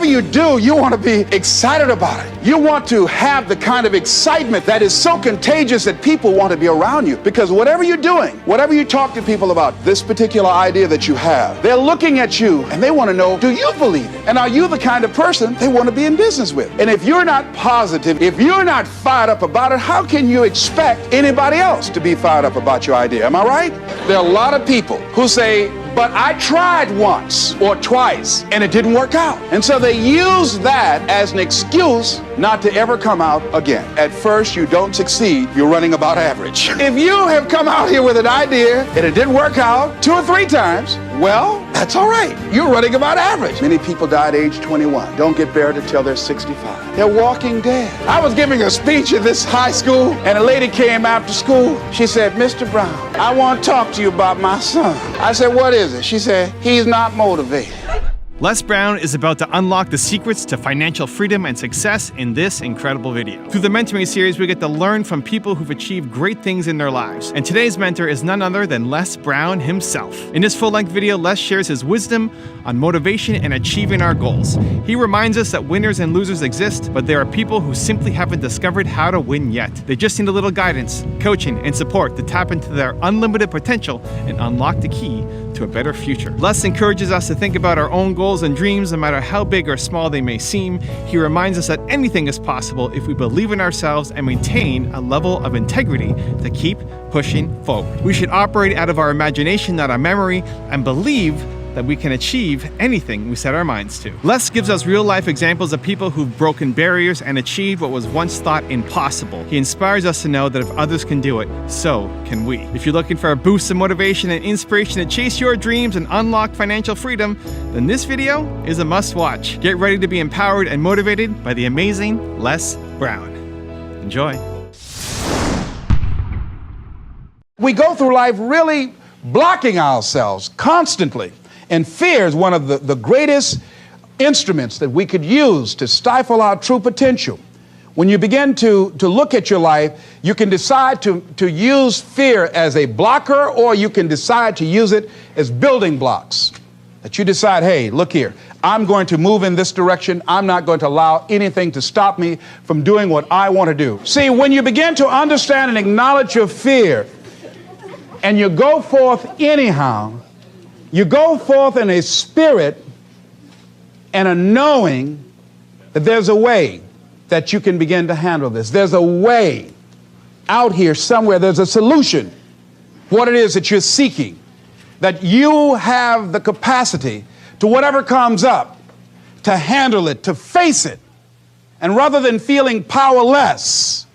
whatever you do, you want to be excited about it. You want to have the kind of excitement that is so contagious that people want to be around you. Because whatever you're doing, whatever you talk to people about, this particular idea that you have, they're looking at you and they want to know, do you believe it? And are you the kind of person they want to be in business with? And if you're not positive, if you're not fired up about it, how can you expect anybody else to be fired up about your idea? Am I right? There are a lot of people who say, but I tried once or twice and it didn't work out. And so they use that as an excuse not to ever come out again. At first, you don't succeed, you're running about average. If you have come out here with an idea and it didn't work out 2 or 3 times, well, that's all right. You're running about average. Many people die at age 21, don't get buried until they're 65. They're walking dead. I was giving a speech at this high school and a lady came after school. She said, Mr. Brown, I want to talk to you about my son. I said, what is it? She said, he's not motivated. Les Brown is about to unlock the secrets to financial freedom and success in this incredible video. Through the mentoring series, we get to learn from people who've achieved great things in their lives. And today's mentor is none other than Les Brown himself. In this full-length video, Les shares his wisdom on motivation and achieving our goals. He reminds us that winners and losers exist, but there are people who simply haven't discovered how to win yet. They just need a little guidance, coaching, and support to tap into their unlimited potential and unlock the key to a better future. Les encourages us to think about our own goals and dreams, no matter how big or small they may seem. He reminds us that anything is possible if we believe in ourselves and maintain a level of integrity to keep pushing forward. We should operate out of our imagination, not our memory, and believe that we can achieve anything we set our minds to. Les gives us real-life examples of people who've broken barriers and achieved what was once thought impossible. He inspires us to know that if others can do it, so can we. If you're looking for a boost of motivation and inspiration to chase your dreams and unlock financial freedom, then this video is a must-watch. Get ready to be empowered and motivated by the amazing Les Brown. Enjoy. We go through life really blocking ourselves constantly. And fear is one of the greatest instruments that we could use to stifle our true potential. When you begin to look at your life, you can decide to use fear as a blocker, or you can decide to use it as building blocks. That you decide, hey, look here, I'm going to move in this direction. I'm not going to allow anything to stop me from doing what I want to do. See, when you begin to understand and acknowledge your fear, and you go forth anyhow, you go forth in a spirit and a knowing that there's a way that you can begin to handle this. There's a way out here somewhere. There's a solution. What it is that you're seeking, that you have the capacity to whatever comes up, to handle it, to face it. And rather than feeling powerless,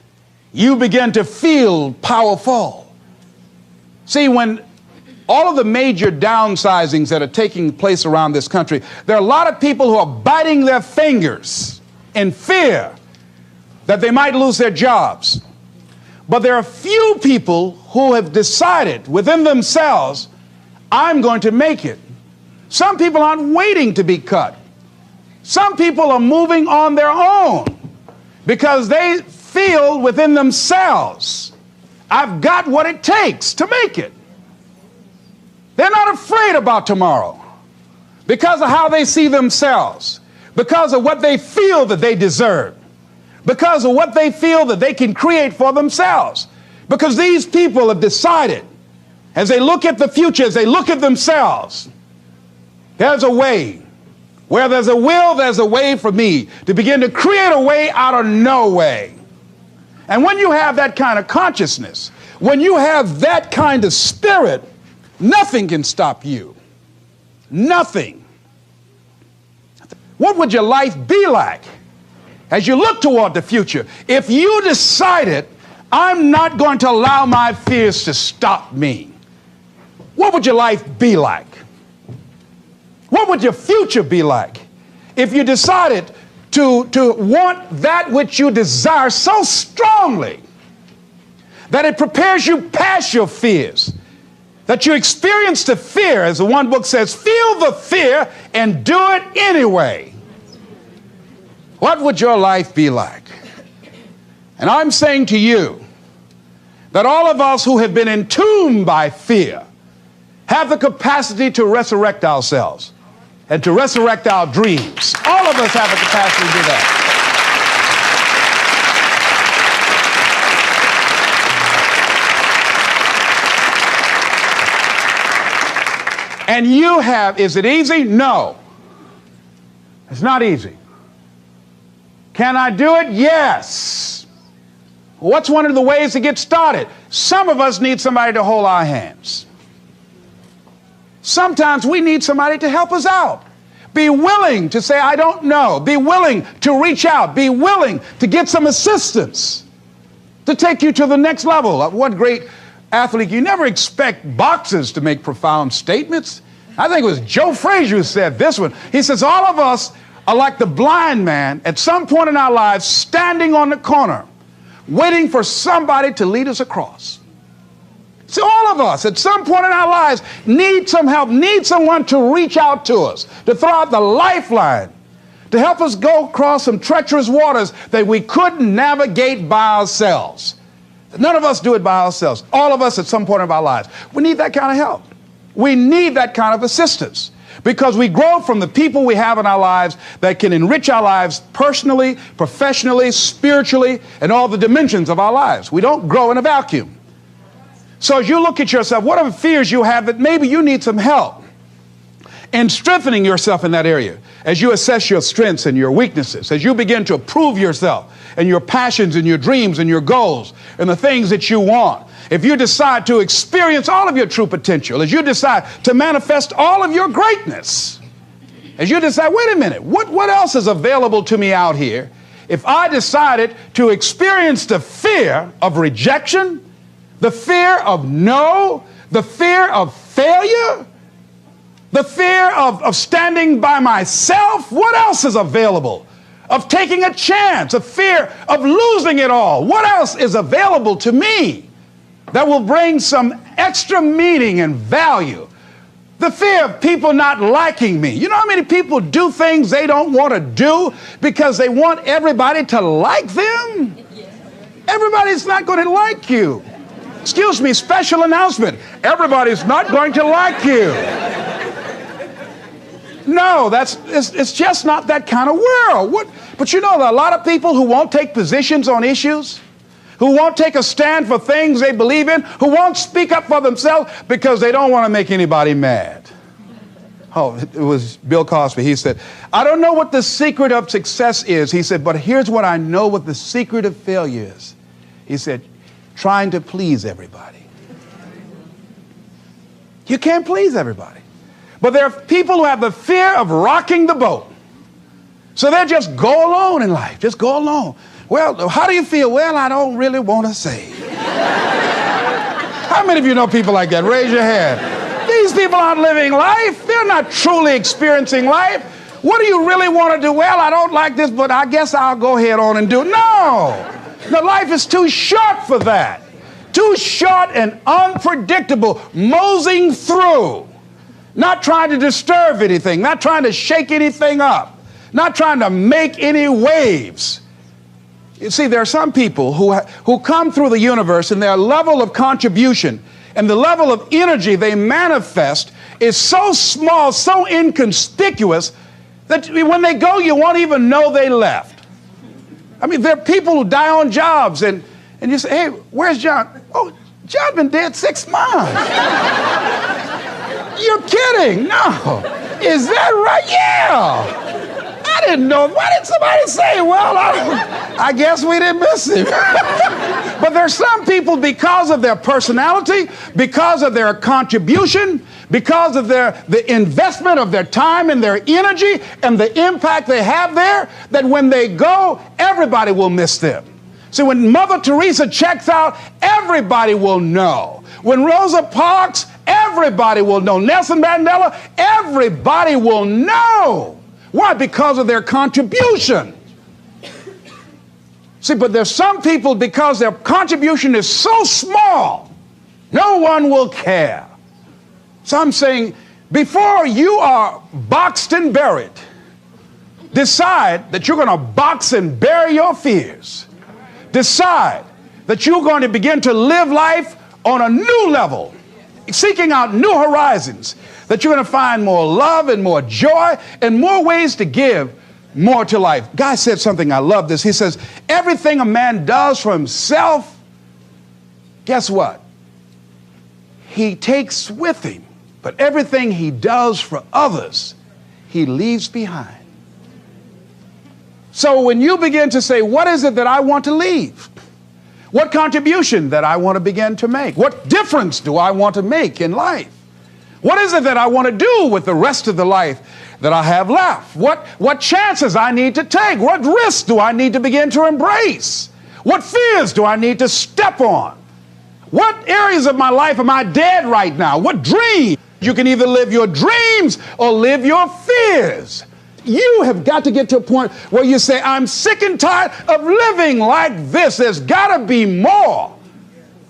you begin to feel powerful. See, when all of the major downsizings that are taking place around this country, there are a lot of people who are biting their fingers in fear that they might lose their jobs. But there are few people who have decided within themselves, I'm going to make it. Some people aren't waiting to be cut. Some people are moving on their own because they feel within themselves, I've got what it takes to make it. They're not afraid about tomorrow because of how they see themselves, because of what they feel that they deserve, because of what they feel that they can create for themselves. Because these people have decided, as they look at the future, as they look at themselves, there's a way. Where there's a will, there's a way for me to begin to create a way out of no way. And when you have that kind of consciousness, when you have that kind of spirit, nothing can stop you. Nothing. What would your life be like as you look toward the future if you decided, I'm not going to allow my fears to stop me? What would your life be like? What would your future be like if you decided to want that which you desire so strongly that it prepares you past your fears? That you experience the fear, as the one book says, feel the fear and do it anyway. What would your life be like? And I'm saying to you that all of us who have been entombed by fear have the capacity to resurrect ourselves. and to resurrect our dreams. All of us have a capacity to do that. And you have, is it easy? No. It's not easy. Can I do it? Yes. What's one of the ways to get started? Some of us need somebody to hold our hands. Sometimes we need somebody to help us out. Be willing to say, I don't know. Be willing to reach out. Be willing to get some assistance to take you to the next level. One great athlete, you never expect boxers to make profound statements. I think it was Joe Frazier who said this one. He says, all of us are like the blind man at some point in our lives standing on the corner, waiting for somebody to lead us across. See, all of us at some point in our lives need some help, need someone to reach out to us, to throw out the lifeline, to help us go across some treacherous waters that we couldn't navigate by ourselves. None of us do it by ourselves. All of us at some point in our lives. We need that kind of help. We need that kind of assistance because we grow from the people we have in our lives that can enrich our lives personally, professionally, spiritually, and all the dimensions of our lives. We don't grow in a vacuum. So as you look at yourself, what are the fears you have that maybe you need some help in strengthening yourself in that area? As you assess your strengths and your weaknesses, as you begin to approve yourself and your passions and your dreams and your goals and the things that you want, if you decide to experience all of your true potential, as you decide to manifest all of your greatness, as you decide, wait a minute, what else is available to me out here if I decided to experience the fear of rejection, the fear of no, the fear of failure, the fear of standing by myself? What else is available? Of taking a chance, a fear of losing it all. What else is available to me that will bring some extra meaning and value? The fear of people not liking me. You know how many people do things they don't want to do because they want everybody to like them? Everybody's not going to like you. Excuse me, special announcement. Everybody's not going to like you. No, it's just not that kind of world. But you know, there are a lot of people who won't take positions on issues, who won't take a stand for things they believe in, who won't speak up for themselves because they don't want to make anybody mad. Oh, it was Bill Cosby. He said, I don't know what the secret of success is. He said, but here's what I know what the secret of failure is. He said, trying to please everybody. You can't please everybody. But there are people who have the fear of rocking the boat. So they just go alone in life. Just go alone. Well, how do you feel? Well, I don't really want to say. How many of you know people like that? Raise your hand. These people aren't living life. They're not truly experiencing life. What do you really want to do? Well, I don't like this, but I guess I'll go ahead on and do it. No. No, life is too short for that. Too short and unpredictable, moseying through. Not trying to disturb anything, not trying to shake anything up, not trying to make any waves. You see, there are some people who come through the universe and their level of contribution and the level of energy they manifest is so small, so inconspicuous that when they go, you won't even know they left. I mean, there are people who die on jobs and you say, hey, where's John? Oh, John's been dead 6 months. You're kidding. No. Is that right? Yeah. I didn't know. Why did somebody say, well, I guess we didn't miss him. But there's some people, because of their personality, because of their contribution, because of the investment of their time and their energy and the impact they have there, that when they go, everybody will miss them. See, when Mother Teresa checks out, everybody will know. When Rosa Parks, everybody will know. Nelson Mandela, everybody will know. Why? Because of their contribution. See, but there's some people, because their contribution is so small, no one will care. So I'm saying, before you are boxed and buried, decide that you're going to box and bury your fears. Decide that you're going to begin to live life on a new level, seeking out new horizons. that you're going to find more love and more joy and more ways to give more to life. Guy said something, I love this. He says, everything a man does for himself, guess what? He takes with him. But everything he does for others, he leaves behind. So when you begin to say, what is it that I want to leave? What contribution that I want to begin to make? What difference do I want to make in life? What is it that I want to do with the rest of the life that I have left? What chances I need to take? What risks do I need to begin to embrace? What fears do I need to step on? What areas of my life am I dead right now? What dreams? You can either live your dreams or live your fears. You have got to get to a point where you say, I'm sick and tired of living like this. There's got to be more.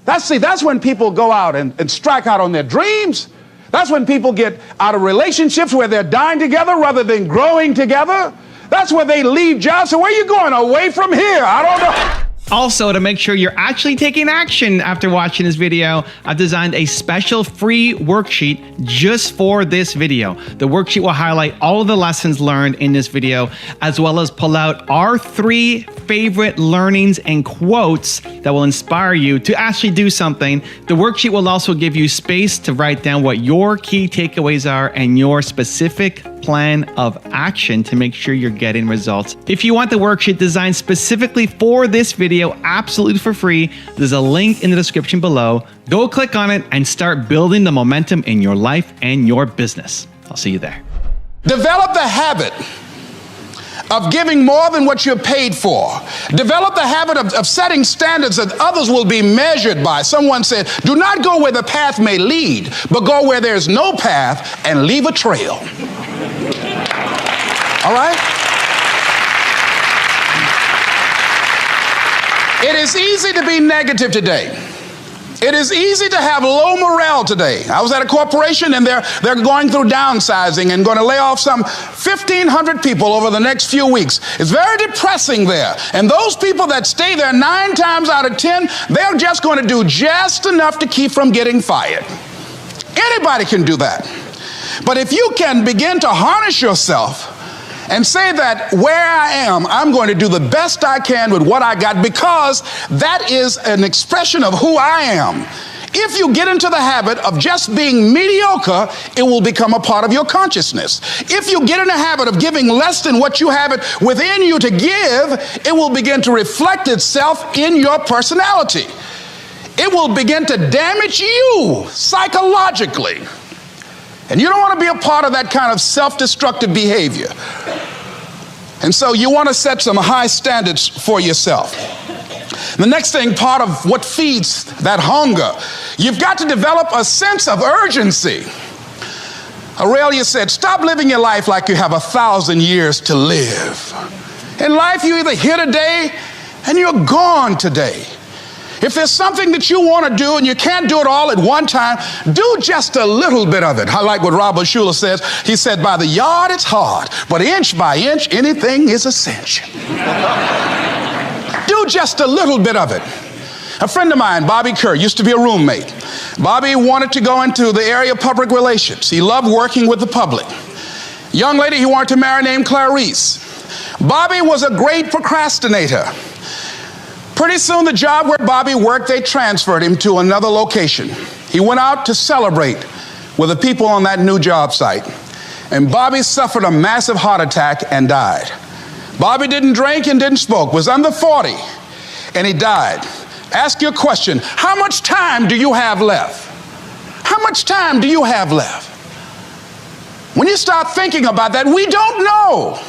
That's when people go out and strike out on their dreams. That's when people get out of relationships where they're dying together rather than growing together. That's where they leave jobs. So where are you going? Away from here? I don't know. Also, to make sure you're actually taking action after watching this video, I've designed a special free worksheet just for this video. The worksheet will highlight all of the lessons learned in this video, as well as pull out our 3 favorite learnings and quotes that will inspire you to actually do something. The worksheet will also give you space to write down what your key takeaways are and your specific plan of action to make sure you're getting results. If you want the worksheet designed specifically for this video, absolutely for free, there's a link in the description below. Go click on it and start building the momentum in your life and your business. I'll see you there. Develop the habit of giving more than what you're paid for. Develop the habit of setting standards that others will be measured by. Someone said, do not go where the path may lead, but go where there's no path and leave a trail. All right? It is easy to be negative today. It is easy to have low morale today. I was at a corporation and they're going through downsizing and going to lay off some 1,500 people over the next few weeks. It's very depressing there. And those people that stay there 9 times out of 10, they're just going to do just enough to keep from getting fired. Anybody can do that. But if you can begin to harness yourself and say that where I am, I'm going to do the best I can with what I got, because that is an expression of who I am. If you get into the habit of just being mediocre, it will become a part of your consciousness. If you get in the habit of giving less than what you have it within you to give, it will begin to reflect itself in your personality. It will begin to damage you psychologically. And you don't want to be a part of that kind of self-destructive behavior. And so you want to set some high standards for yourself. The next thing, part of what feeds that hunger, you've got to develop a sense of urgency. Aurelia said, stop living your life like you have 1,000 years to live. In life, you're either here today and you're gone today. If there's something that you want to do and you can't do it all at one time, do just a little bit of it. I like what Robert Schuller says. He said, by the yard it's hard, but inch by inch, anything is a cinch. Do just a little bit of it. A friend of mine, Bobby Kerr, used to be a roommate. Bobby wanted to go into the area of public relations. He loved working with the public. Young lady he wanted to marry named Clarice. Bobby was a great procrastinator. Pretty soon the job where Bobby worked, they transferred him to another location. He went out to celebrate with the people on that new job site. And Bobby suffered a massive heart attack and died. Bobby didn't drink and didn't smoke, was under 40, and he died. Ask your question, how much time do you have left? How much time do you have left? When you start thinking about that, we don't know.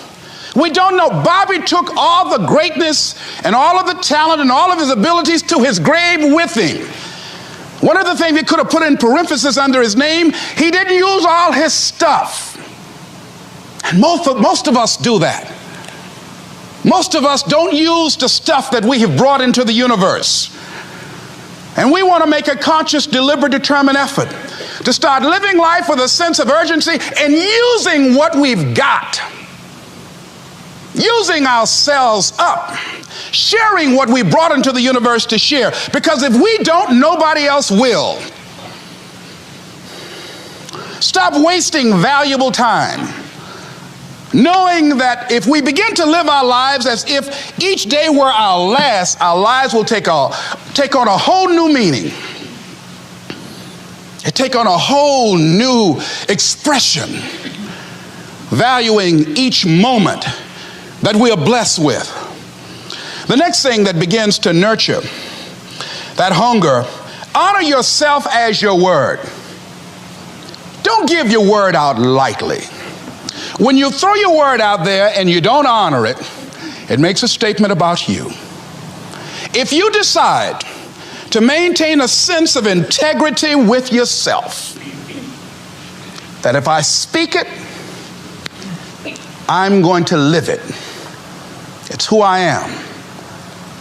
We don't know. Bobby took all the greatness and all of the talent and all of his abilities to his grave with him. One of the things he could have put in parentheses under his name, he didn't use all his stuff. And most of us do that. Most of us don't use the stuff that we have brought into the universe. And we want to make a conscious, deliberate, determined effort to start living life with a sense of urgency and using what we've got. Using ourselves up, sharing what we brought into the universe to share. Because if we don't, nobody else will. Stop wasting valuable time, knowing that if we begin to live our lives as if each day were our last, our lives will take on a whole new meaning. It take on a whole new expression, valuing each moment that we are blessed with. The next thing that begins to nurture that hunger, honor yourself as your word. Don't give your word out lightly. When you throw your word out there and you don't honor it, it makes a statement about you. If you decide to maintain a sense of integrity with yourself, that if I speak it, I'm going to live it. It's who I am.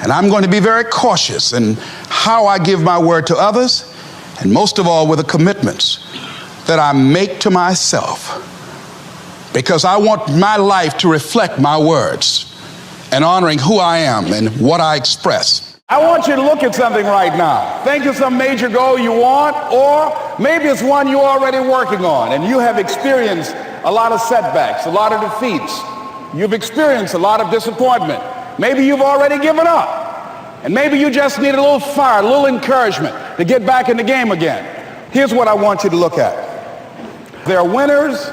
And I'm going to be very cautious in how I give my word to others, and most of all with the commitments that I make to myself, because I want my life to reflect my words and honoring who I am and what I express. I want you to look at something right now. Think of some major goal you want, or maybe it's one you're already working on and you have experienced a lot of setbacks, a lot of defeats. You've experienced a lot of disappointment. Maybe you've already given up, and maybe you just need a little fire, a little encouragement to get back in the game again. Here's what I want you to look at. There are winners,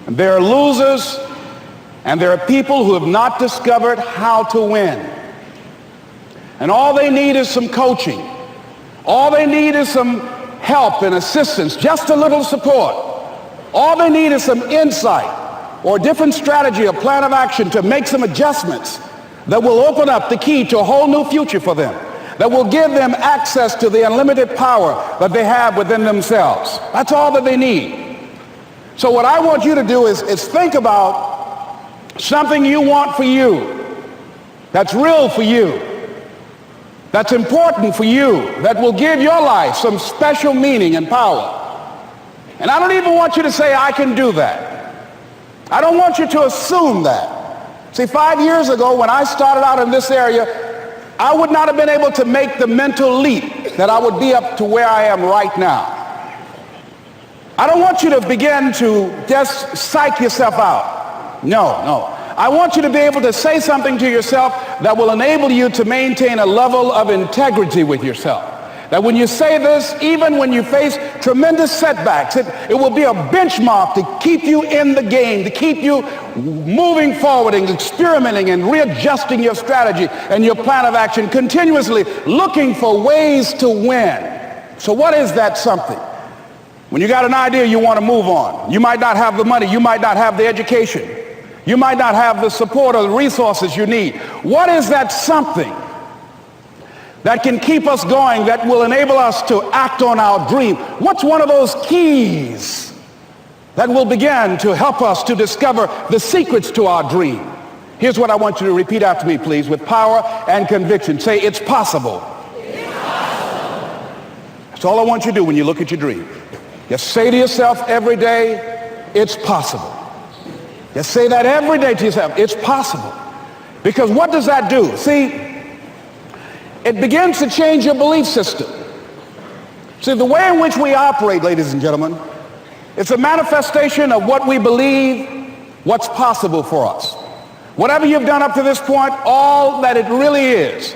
and there are losers, and there are people who have not discovered how to win. And all they need is some coaching. All they need is some help and assistance, just a little support. All they need is some insight or a different strategy, a plan of action to make some adjustments that will open up the key to a whole new future for them, that will give them access to the unlimited power that they have within themselves. That's all that they need. So what I want you to do is think about something you want for you, that's real for you, that's important for you, that will give your life some special meaning and power. And I don't even want you to say, I can do that. I don't want you to assume that. See, 5 years ago when I started out in this area, I would not have been able to make the mental leap that I would be up to where I am right now. I don't want you to begin to just psych yourself out. No. I want you to be able to say something to yourself that will enable you to maintain a level of integrity with yourself. That when you say this, even when you face tremendous setbacks, it will be a benchmark to keep you in the game, to keep you moving forward and experimenting and readjusting your strategy and your plan of action, continuously looking for ways to win. So what is that something? When you got an idea you want to move on, you might not have the money, you might not have the education, you might not have the support or the resources you need. What is that something that can keep us going, that will enable us to act on our dream? What's one of those keys that will begin to help us to discover the secrets to our dream? Here's what I want you to repeat after me, please, with power and conviction. Say, it's possible. It's possible. That's all I want you to do when you look at your dream. Just say to yourself every day, it's possible. Just say that every day to yourself, it's possible. Because what does that do? See, it begins to change your belief system. See, the way in which we operate, ladies and gentlemen, it's a manifestation of what we believe, what's possible for us. Whatever you've done up to this point, all that it really is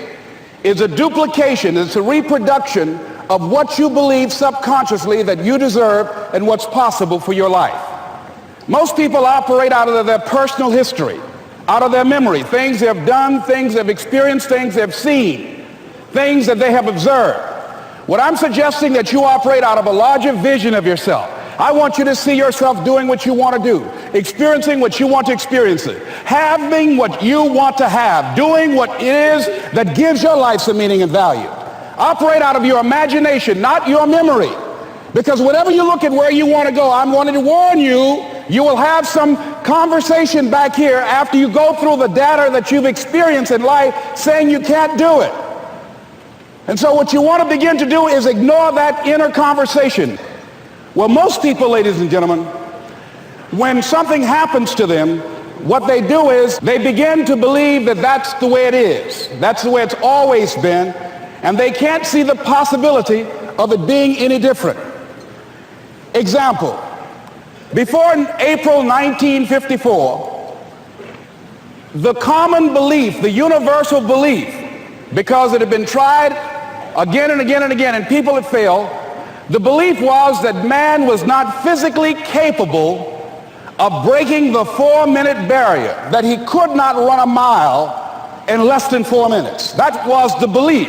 a duplication, it's a reproduction of what you believe subconsciously that you deserve and what's possible for your life. Most people operate out of their personal history, out of their memory, things they've done, things they've experienced, things they've seen, things that they have observed. What I'm suggesting that you operate out of a larger vision of yourself. I want you to see yourself doing what you want to do, experiencing what you want to experience, having what you want to have, doing what it is that gives your life some meaning and value. Operate out of your imagination, not your memory. Because whatever you look at where you want to go, I'm wanting to warn you, you will have some conversation back here after you go through the data that you've experienced in life saying you can't do it. And so what you want to begin to do is ignore that inner conversation. Well, most people, ladies and gentlemen, when something happens to them, what they do is they begin to believe that that's the way it is. That's the way it's always been. And they can't see the possibility of it being any different. Example, before April 1954, the common belief, the universal belief, because it had been tried again and again and again and people had failed, the belief was that man was not physically capable of breaking the 4-minute barrier, that he could not run a mile in less than 4 minutes. That was the belief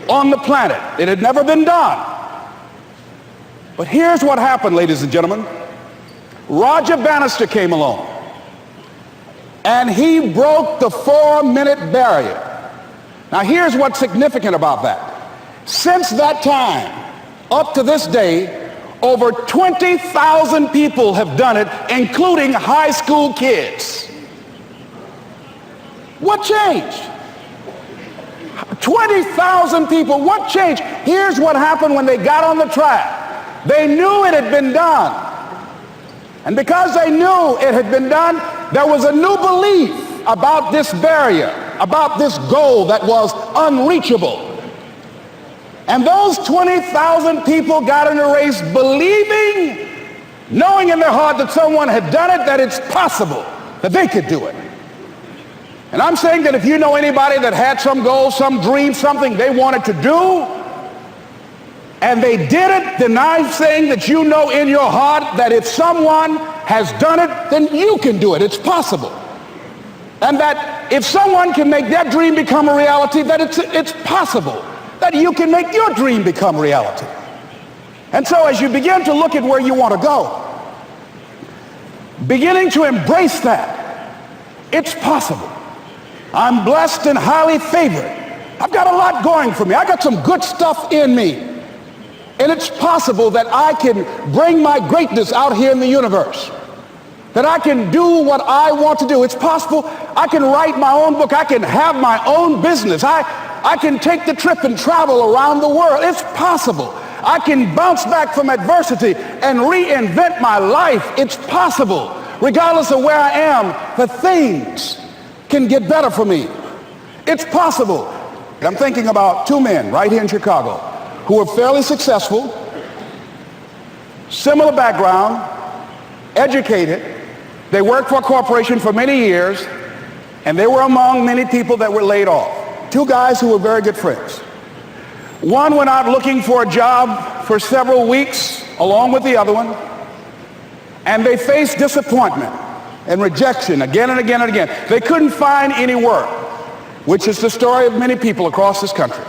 on the planet. It had never been done. But here's what happened, ladies and gentlemen. Roger Bannister came along, and he broke the 4-minute barrier. Now here's what's significant about that. Since that time, up to this day, over 20,000 people have done it, including high school kids. What changed? 20,000 people, what changed? Here's what happened when they got on the track. They knew it had been done. And because they knew it had been done, there was a new belief about this barrier, about this goal that was unreachable. And those 20,000 people got in a race believing, knowing in their heart that someone had done it, that it's possible that they could do it. And I'm saying that if you know anybody that had some goal, some dream, something they wanted to do, and they did it, then I'm saying that you know in your heart that if someone has done it, then you can do it. It's possible. And that if someone can make their dream become a reality, that it's possible that you can make your dream become reality. And so as you begin to look at where you want to go, beginning to embrace that, it's possible. I'm blessed and highly favored. I've got a lot going for me. I got some good stuff in me. And it's possible that I can bring my greatness out here in the universe. That I can do what I want to do. It's possible I can write my own book. I can have my own business. I can take the trip and travel around the world. It's possible. I can bounce back from adversity and reinvent my life. It's possible. Regardless of where I am, the things can get better for me. It's possible. I'm thinking about two men right here in Chicago who were fairly successful, similar background, educated. They worked for a corporation for many years, and they were among many people that were laid off. Two guys who were very good friends. One went out looking for a job for several weeks along with the other one, and they faced disappointment and rejection again and again and again. They couldn't find any work, which is the story of many people across this country.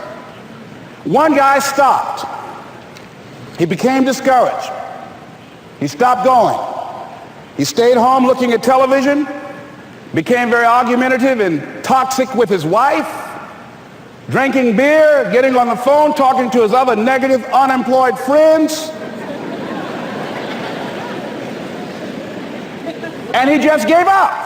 One guy stopped. He became discouraged. He stopped going. He stayed home looking at television, became very argumentative and toxic with his wife, drinking beer, getting on the phone, talking to his other negative, unemployed friends. And he just gave up.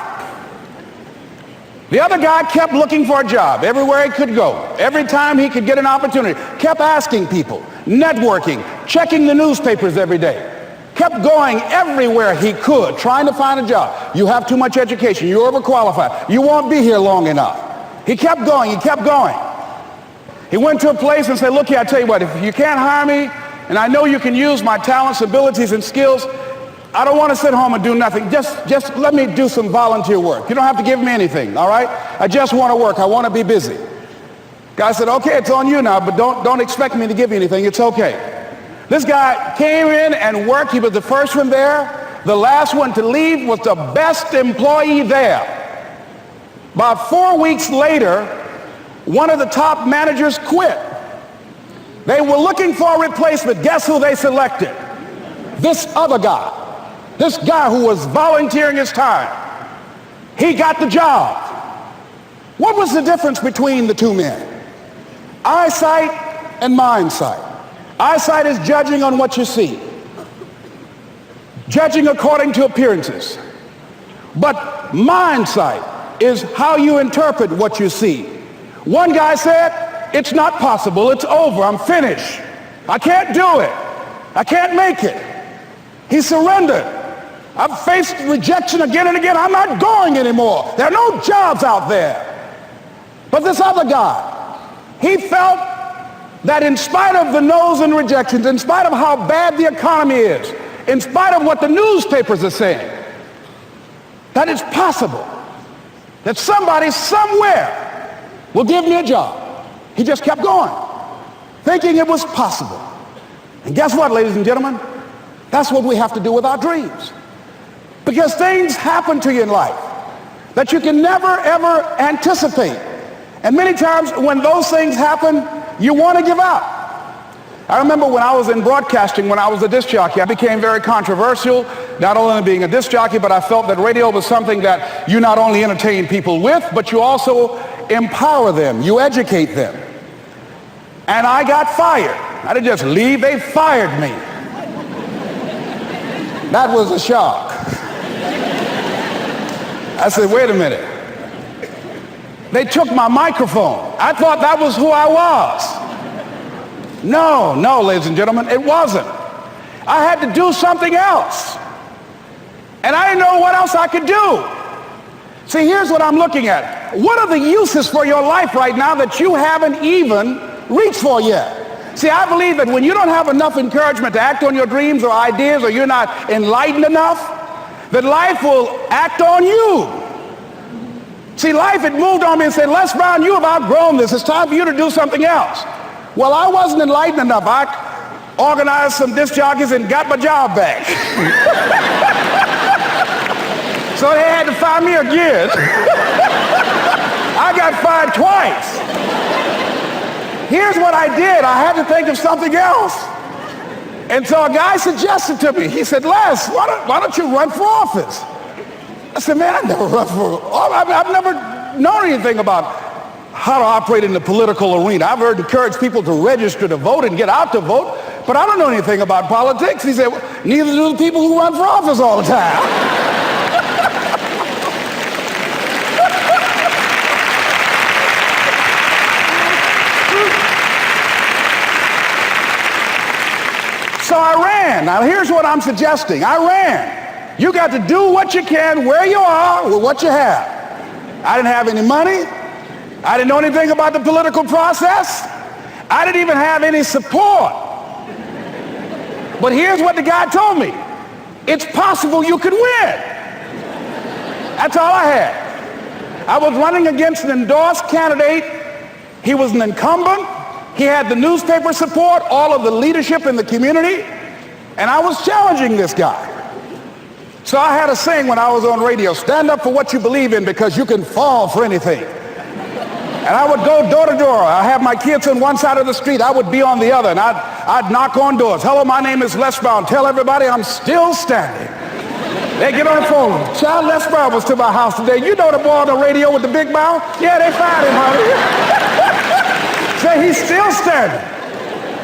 The other guy kept looking for a job everywhere he could go. Every time he could get an opportunity, kept asking people, networking, checking the newspapers every day. Kept going everywhere he could, trying to find a job. You have too much education. You're overqualified. You won't be here long enough. He kept going. He kept going. He went to a place and said, look here, I tell you what, if you can't hire me, and I know you can use my talents, abilities, and skills, I don't want to sit home and do nothing. Just let me do some volunteer work. You don't have to give me anything, all right? I just want to work. I want to be busy. Guy said, okay, it's on you now, but don't expect me to give you anything. It's okay. This guy came in and worked. He was the first one there. The last one to leave was the best employee there. About 4 weeks later, one of the top managers quit. They were looking for a replacement. Guess who they selected? This other guy. This guy who was volunteering his time. He got the job. What was the difference between the two men? Eyesight and mindsight. Eyesight is judging on what you see, judging according to appearances. But mindsight is how you interpret what you see. One guy said, it's not possible, it's over, I'm finished. I can't do it. I can't make it. He surrendered. I've faced rejection again and again. I'm not going anymore. There are no jobs out there. But this other guy, he felt that in spite of the no's and rejections, in spite of how bad the economy is, in spite of what the newspapers are saying, that it's possible that somebody somewhere will give me a job. He just kept going, thinking it was possible. And guess what, ladies and gentlemen? That's what we have to do with our dreams. Because things happen to you in life that you can never, ever anticipate. And many times when those things happen, you want to give up. I remember when I was in broadcasting, when I was a disc jockey, I became very controversial, not only being a disc jockey, but I felt that radio was something that you not only entertain people with, but you also empower them, you educate them. And I got fired. I didn't just leave, they fired me. That was a shock. I said, wait a minute. They took my microphone. I thought that was who I was. No, ladies and gentlemen, it wasn't. I had to do something else. And I didn't know what else I could do. See, here's what I'm looking at. What are the uses for your life right now that you haven't even reached for yet? See, I believe that when you don't have enough encouragement to act on your dreams or ideas, or you're not enlightened enough, that life will act on you. See, life had moved on me and said, Les Brown, you have outgrown this. It's time for you to do something else. Well, I wasn't enlightened enough. I organized some disc jockeys and got my job back. So they had to fire me again. I got fired twice. Here's what I did. I had to think of something else. And so a guy suggested to me, he said, Les, why don't you run for office? I said, man, I've never run for office. I've never known anything about how to operate in the political arena. I've heard encourage people to register to vote and get out to vote, but I don't know anything about politics. He said, well, neither do the people who run for office all the time. So I ran. Now here's what I'm suggesting. I ran. You got to do what you can where you are with what you have. I didn't have any money. I didn't know anything about the political process. I didn't even have any support. But here's what the guy told me. It's possible you could win. That's all I had. I was running against an endorsed candidate. He was an incumbent. He had the newspaper support, all of the leadership in the community, and I was challenging this guy. So I had a saying when I was on radio, stand up for what you believe in because you can fall for anything. And I would go door to door. I have my kids on one side of the street. I would be on the other, and I'd knock on doors. Hello, my name is Les Brown. Tell everybody I'm still standing. They get on the phone. Child, Les Brown was to my house today. You know the boy on the radio with the big mouth? Yeah, they fired him, honey. Say he's still standing.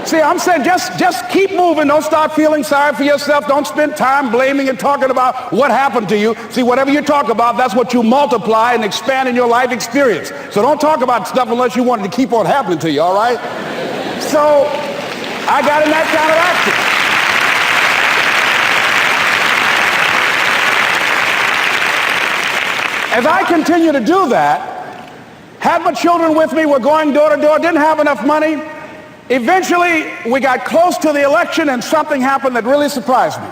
See, I'm saying just keep moving. Don't start feeling sorry for yourself. Don't spend time blaming and talking about what happened to you. See, whatever you talk about, that's what you multiply and expand in your life experience. So don't talk about stuff unless you want it to keep on happening to you, all right? So I got in that kind of action. As I continue to do that, had my children with me, were going door to door, didn't have enough money. Eventually, we got close to the election and something happened that really surprised me.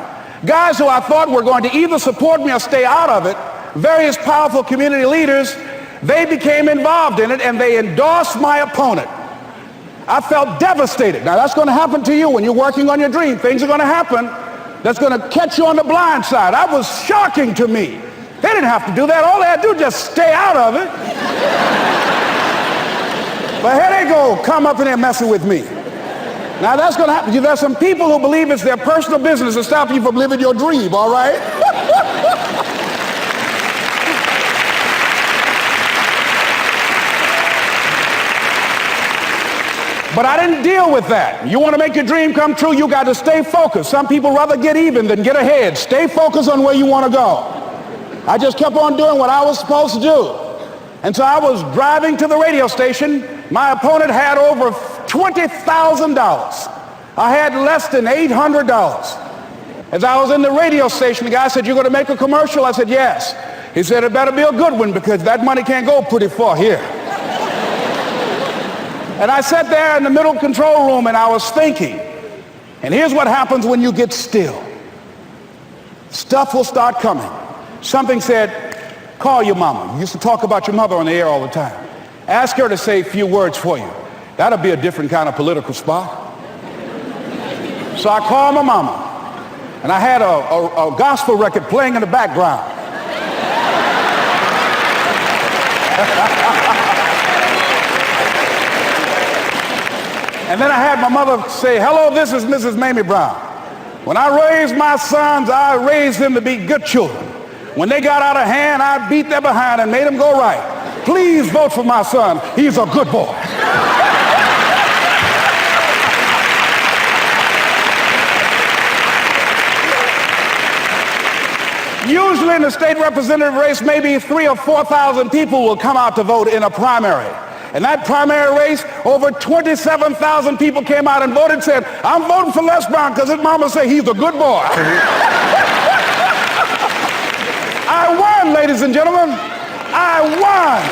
Guys who I thought were going to either support me or stay out of it, various powerful community leaders, they became involved in it and they endorsed my opponent. I felt devastated. Now that's going to happen to you when you're working on your dream. Things are going to happen that's going to catch you on the blind side. That was shocking to me. They didn't have to do that. All they had to do was just stay out of it. But here they go, come up in there messing with me. Now that's going to happen. There's some people who believe it's their personal business to stop you from living your dream, all right? But I didn't deal with that. You want to make your dream come true, you got to stay focused. Some people rather get even than get ahead. Stay focused on where you want to go. I just kept on doing what I was supposed to do. And so I was driving to the radio station. My opponent had over $20,000. I had less than $800. As I was in the radio station, the guy said, "You're going to make a commercial?" I said, "Yes." He said, "It better be a good one because that money can't go pretty far here." And I sat there in the middle control room and I was thinking. And here's what happens when you get still. stuff will start coming. Something said, call your mama. You used to talk about your mother on the air all the time. Ask her to say a few words for you. That'll be a different kind of political spot. So I called my mama, and I had a gospel record playing in the background. And then I had my mother say, hello, this is Mrs. Mamie Brown. When I raised my sons, I raised them to be good children. When they got out of hand, I beat their behind and made them go right. Please vote for my son. He's a good boy. Usually in the state representative race, maybe 3,000 or 4,000 people will come out to vote in a primary. In that primary race, over 27,000 people came out and voted and said, I'm voting for Les Brown because his mama said he's a good boy. I won, ladies and gentlemen. I won.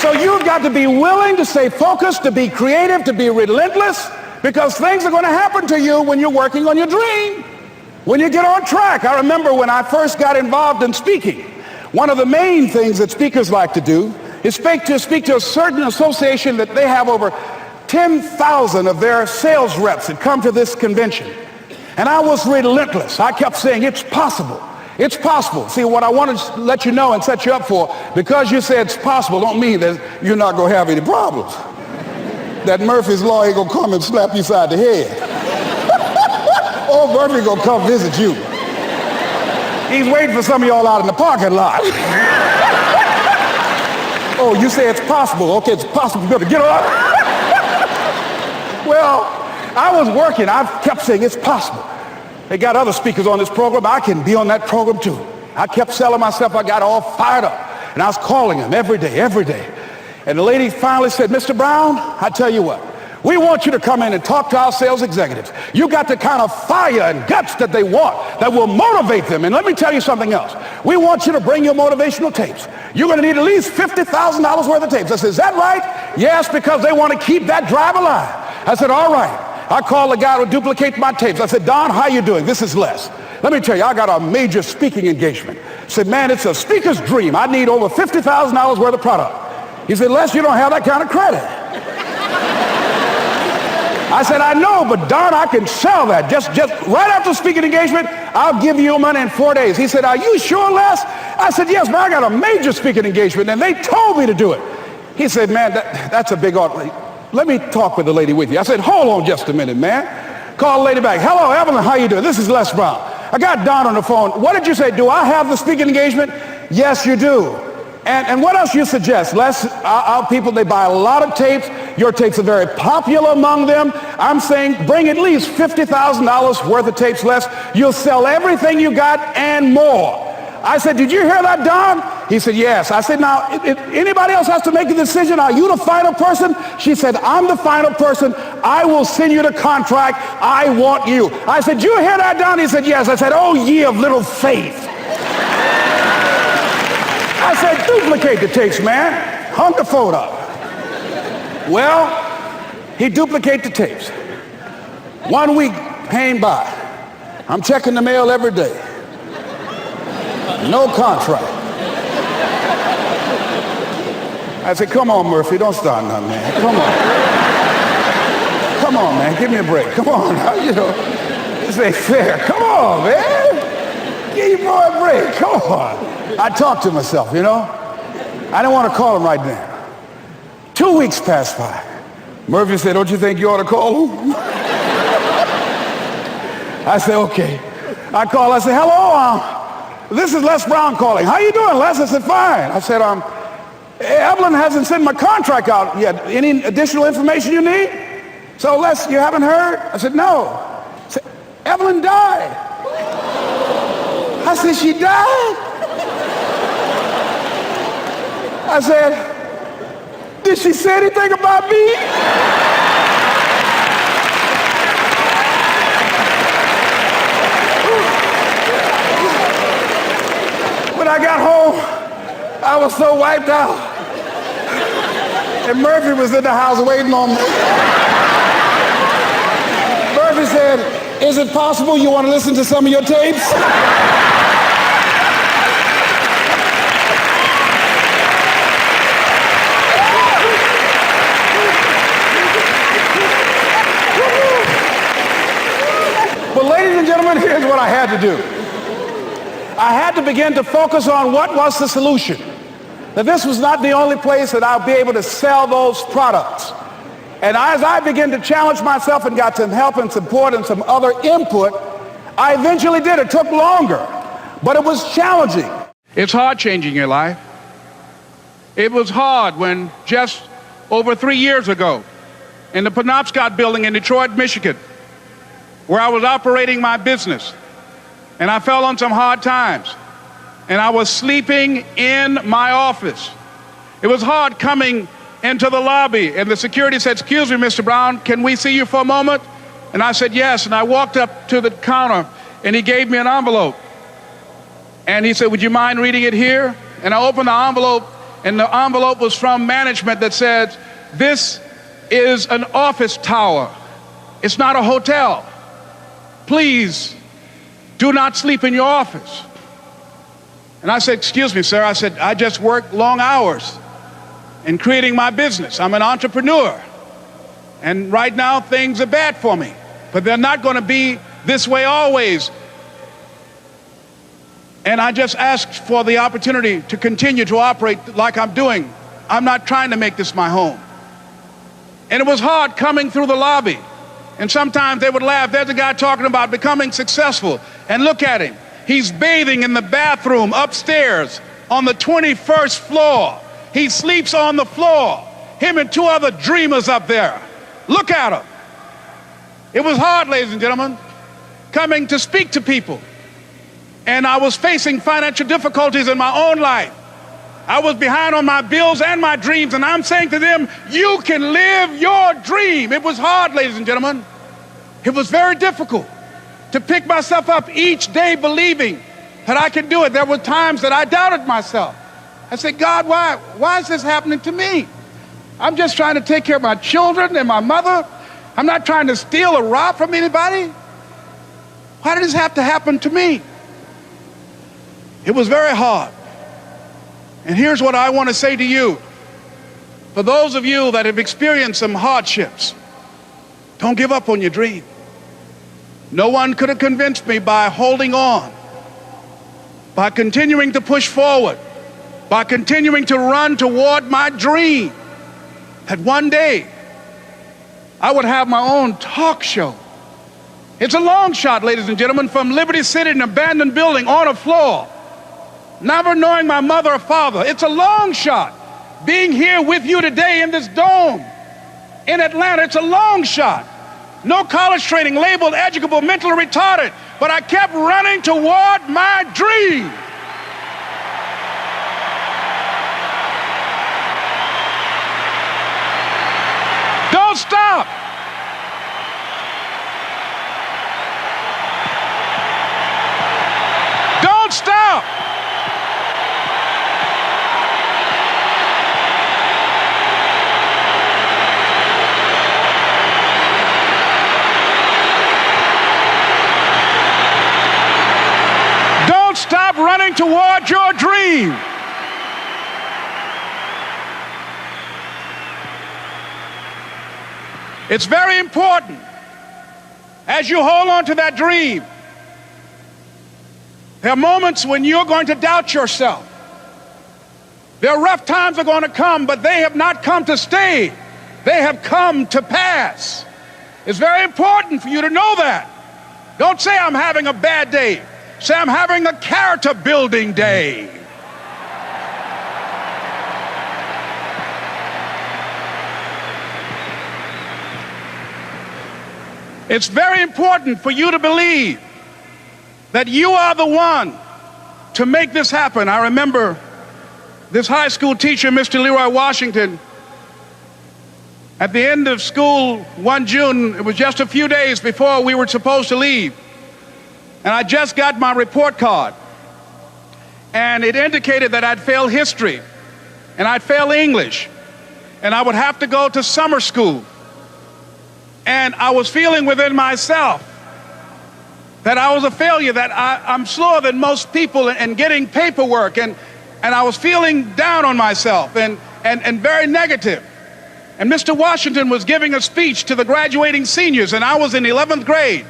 So you've got to be willing to stay focused, to be creative, to be relentless, because things are going to happen to you when you're working on your dream, when you get on track. I remember when I first got involved in speaking, one of the main things that speakers like to do is speak to a certain association that they have over 10,000 of their sales reps that come to this convention. And I was relentless. I kept saying, it's possible. It's possible. See, what I want to let you know and set you up for, because you said it's possible, don't mean that you're not going to have any problems. That Murphy's Law ain't going to come and slap you side the head. Old Murphy going to come visit you. He's waiting for some of y'all out in the parking lot. Oh, you say it's possible. Okay, it's possible. You better get up. Well, I was working. I kept saying it's possible. They got other speakers on this program. I can be on that program too. I kept selling myself. I got all fired up. And I was calling them every day. And the lady finally said, Mr. Brown, I tell you what, we want you to come in and talk to our sales executives. You got the kind of fire and guts that they want, that will motivate them. And let me tell you something else. We want you to bring your motivational tapes. You're going to need at least $50,000 worth of tapes. I said, is that right? Yes, because they want to keep that drive alive. I said, all right. I called the guy to duplicate my tapes. I said, Don, how you doing? This is Les. Let me tell you, I got a major speaking engagement. I said, man, it's a speaker's dream. I need over $50,000 worth of product. He said, Les, you don't have that kind of credit. I said, I know, but Don, I can sell that. Just right after speaking engagement, I'll give you your money in 4 days. He said, are you sure, Les? I said, yes, man, I got a major speaking engagement, and they told me to do it. He said, man, that's a big order. Let me talk with the lady with you. I said, hold on just a minute, man. Call the lady back. Hello, Evelyn, how you doing? This is Les Brown. I got Don on the phone. What did you say? Do I have the speaking engagement? Yes, you do. And what else you suggest? Les, our people, they buy a lot of tapes. Your tapes are very popular among them. I'm saying bring at least $50,000 worth of tapes, Les. You'll sell everything you got and more. I said, did you hear that, Don? He said, yes. I said, now, if anybody else has to make a decision, are you the final person? She said, I'm the final person. I will send you the contract. I want you. I said, you hear that, Don? He said, yes. I said, oh, ye of little faith. I said, duplicate the tapes, man. Hung the phone up. Well, he duplicated the tapes. 1 week came by. I'm checking the mail every day. No contract. I said, come on, Murphy, don't start nothing, man. Come on. Come on, man, give me a break. Come on, you know, this ain't fair. Come on, man. Give your boy a break. Come on. I talked to myself, you know. I didn't want to call him right now. 2 weeks passed by. Murphy said, don't you think you ought to call him? I said, okay. I called. I said, hello, this is Les Brown calling. How you doing, Les? I said, fine. I said, Evelyn hasn't sent my contract out yet. Any additional information you need? So, Les, you haven't heard? I said, no. I said, Evelyn died. I said, she died? I said, did she say anything about me? When I got home, I was so wiped out. And Murphy was in the house waiting on me. Murphy said, "Is it possible you want to listen to some of your tapes?" But ladies and gentlemen, here's what I had to do. I had to begin to focus on what was the solution. That this was not the only place that I'll be able to sell those products. And as I began to challenge myself and got some help and support and some other input, I eventually did. It took longer, but it was challenging. It's hard changing your life. It was hard when just over 3 years ago, in the Penobscot building in Detroit, Michigan, where I was operating my business, and I fell on some hard times, and I was sleeping in my office. It was hard coming into the lobby, and the security said, "Excuse me, Mr. Brown, can we see you for a moment?" And I said, "Yes," and I walked up to the counter, and he gave me an envelope. And he said, "Would you mind reading it here?" And I opened the envelope, and the envelope was from management that said, "This is an office tower. It's not a hotel. Please do not sleep in your office." And I said, "Excuse me, sir." I said, "I just work long hours in creating my business. I'm an entrepreneur. And right now things are bad for me, but they're not going to be this way always. And I just asked for the opportunity to continue to operate like I'm doing. I'm not trying to make this my home." And it was hard coming through the lobby. And sometimes they would laugh. There's a guy talking about becoming successful. And look at him. He's bathing in the bathroom upstairs on the 21st floor. He sleeps on the floor. Him and 2 other dreamers up there. Look at him. It was hard, ladies and gentlemen, coming to speak to people. And I was facing financial difficulties in my own life. I was behind on my bills and my dreams, and I'm saying to them, you can live your dream. It was hard, ladies and gentlemen. It was very difficult to pick myself up each day believing that I could do it. There were times that I doubted myself. I said, "God, why is this happening to me? I'm just trying to take care of my children and my mother. I'm not trying to steal or rob from anybody. Why did this have to happen to me?" It was very hard. And here's what I want to say to you. For those of you that have experienced some hardships, don't give up on your dream. No one could have convinced me by holding on, by continuing to push forward, by continuing to run toward my dream, that one day I would have my own talk show. It's a long shot, ladies and gentlemen, from Liberty City, an abandoned building on a floor, never knowing my mother or father. It's a long shot. Being here with you today in this dome in Atlanta, it's a long shot. No college training, labeled educable, mentally retarded, but I kept running toward my dream. Don't stop. Don't stop. Stop running toward your dream. It's very important as you hold on to that dream. There are moments when you're going to doubt yourself. There are rough times that are going to come, but they have not come to stay. They have come to pass. It's very important for you to know that. Don't say, "I'm having a bad day." Say, "I'm having a character building day." It's very important for you to believe that you are the one to make this happen. I remember this high school teacher, Mr. Leroy Washington, at the end of school one June, it was just a few days before we were supposed to leave. And I just got my report card, and it indicated that I'd failed history, and I'd failed English, and I would have to go to summer school. And I was feeling within myself that I was a failure, that I'm slower than most people in getting paperwork, and I was feeling down on myself and very negative. And Mr. Washington was giving a speech to the graduating seniors, and I was in 11th grade.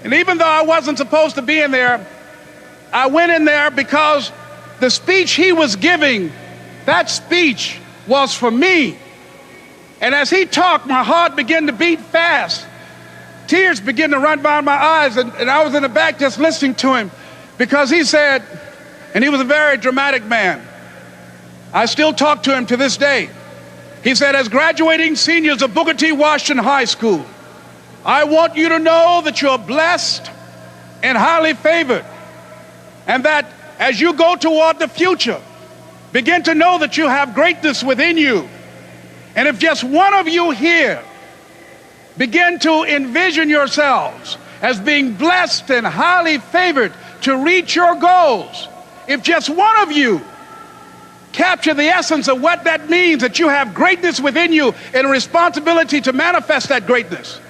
And even though I wasn't supposed to be in there, I went in there because the speech he was giving, that speech was for me. And as he talked, my heart began to beat fast. Tears began to run down my eyes, and I was in the back just listening to him, because he said, and he was a very dramatic man. I still talk to him to this day. He said, as graduating seniors of Booker T. Washington High School, I want you to know that you're blessed and highly favored, and that as you go toward the future, begin to know that you have greatness within you. And if just one of you here begin to envision yourselves as being blessed and highly favored to reach your goals, if just one of you capture the essence of what that means, that you have greatness within you and a responsibility to manifest that greatness,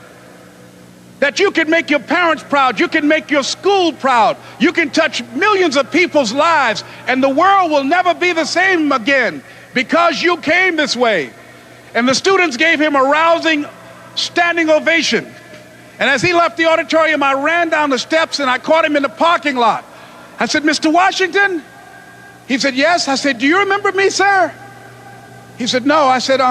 that you can make your parents proud, you can make your school proud, you can touch millions of people's lives, and the world will never be the same again because you came this way. And the students gave him a rousing standing ovation. And as he left the auditorium, I ran down the steps and I caught him in the parking lot. I said, Mr. Washington? He said, yes. I said, do you remember me, sir? He said, no. I said,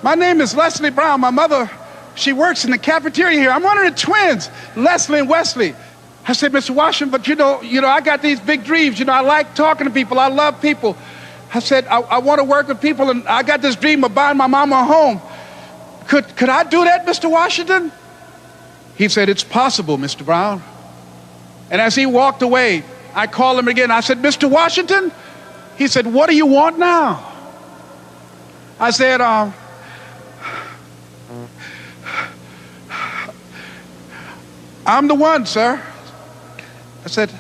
my name is Leslie Brown. My mother, she works in the cafeteria here. I'm one of the twins, Leslie and Wesley. I said, Mr. Washington, but you know, I got these big dreams. I like talking to people. I love people. I said, I want to work with people, and I got this dream of buying my mama a home. Could I do that, Mr. Washington? He said, it's possible, Mr. Brown. And as he walked away, I called him again. I said, Mr. Washington? He said, what do you want now? I said, I'm the one, sir. I said,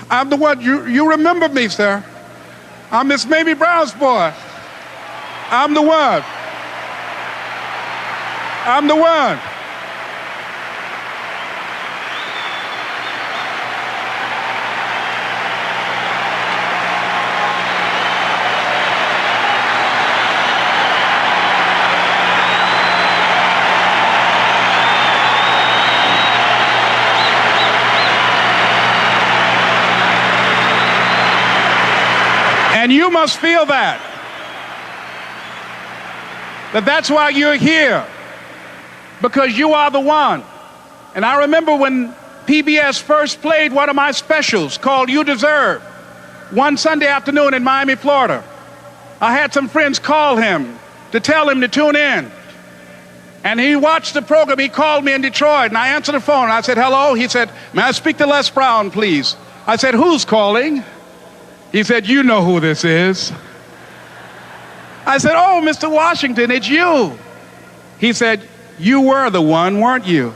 I'm the one. You remember me, sir. I'm Miss Mamie Brown's boy. I'm the one. I'm the one. And you must feel that's why you're here, because you are the one. And I remember when PBS first played one of my specials called You Deserve, one Sunday afternoon in Miami, Florida. I had some friends call him to tell him to tune in. And he watched the program. He called me in Detroit, and I answered the phone. I said, hello. He said, may I speak to Les Brown, please? I said, who's calling? He said, you know who this is. I said, oh, Mr. Washington, it's you. He said, you were the one, weren't you?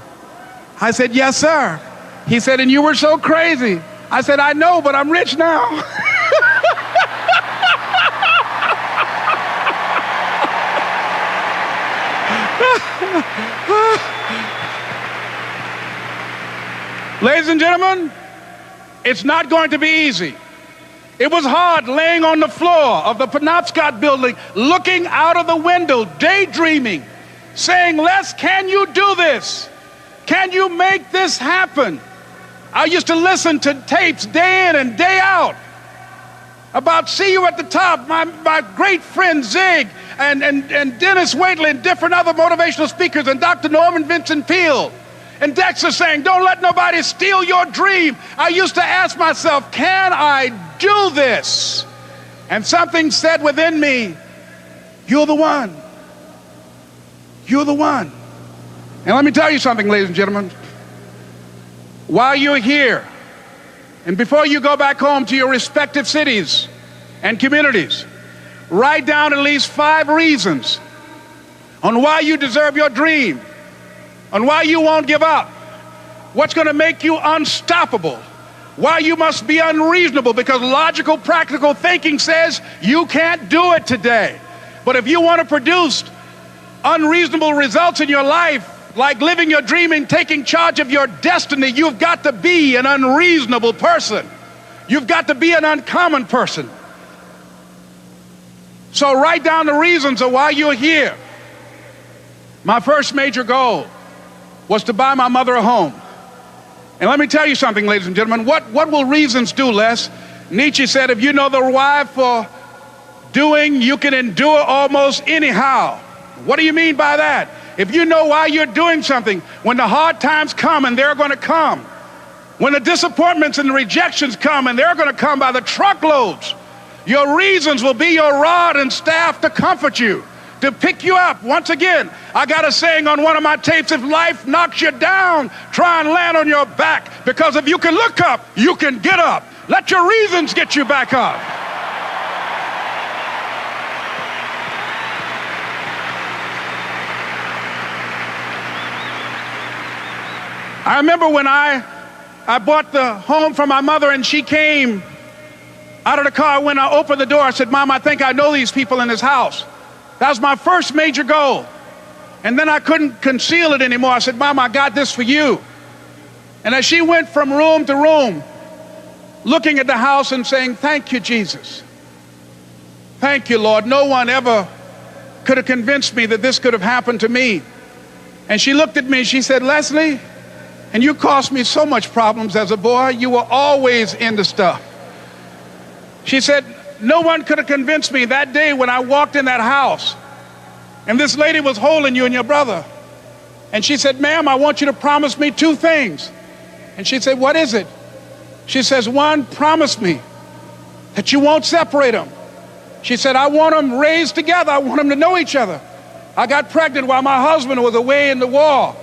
I said, yes, sir. He said, and you were so crazy. I said, I know, but I'm rich now. Ladies and gentlemen, it's not going to be easy. It was hard laying on the floor of the Penobscot building, looking out of the window, daydreaming, saying, Les, can you do this? Can you make this happen? I used to listen to tapes day in and day out about See You at the Top, my great friend Zig and Dennis Waitley and different other motivational speakers, and Dr. Norman Vincent Peale. And Dexter saying, don't let nobody steal your dream. I used to ask myself, can I do this? And something said within me, you're the one. You're the one. And let me tell you something, ladies and gentlemen. While you're here, and before you go back home to your respective cities and communities, write down at least 5 reasons on why you deserve your dream, on why you won't give up, what's going to make you unstoppable, why you must be unreasonable, because logical, practical thinking says you can't do it today. But if you want to produce unreasonable results in your life, like living your dream and taking charge of your destiny, you've got to be an unreasonable person. You've got to be an uncommon person. So write down the reasons of why you're here. My first major goal was to buy my mother a home. And let me tell you something, ladies and gentlemen, what will reasons do, Les? Nietzsche said, if you know the why for doing, you can endure almost anyhow. What do you mean by that? If you know why you're doing something, when the hard times come, and they're going to come, when the disappointments and the rejections come, and they're going to come by the truckloads, your reasons will be your rod and staff to comfort you, to pick you up. Once again, I got a saying on one of my tapes: if life knocks you down, try and land on your back, because if you can look up, you can get up. Let your reasons get you back up. I remember when I bought the home for my mother, and she came out of the car. When I opened the door, I said, Mom, I think I know these people in this house. That was my first major goal. And then I couldn't conceal it anymore. I said, Mom, I got this for you. And as she went from room to room, looking at the house and saying, thank you, Jesus. Thank you, Lord. No one ever could have convinced me that this could have happened to me. And she looked at me and she said, Leslie, and you caused me so much problems as a boy. You were always into stuff. She said, no one could have convinced me that day when I walked in that house and this lady was holding you and your brother. And she said, ma'am, I want you to promise me two things. And she said, what is it? She says, one, promise me that you won't separate them. She said, I want them raised together. I want them to know each other. I got pregnant while my husband was away in the war,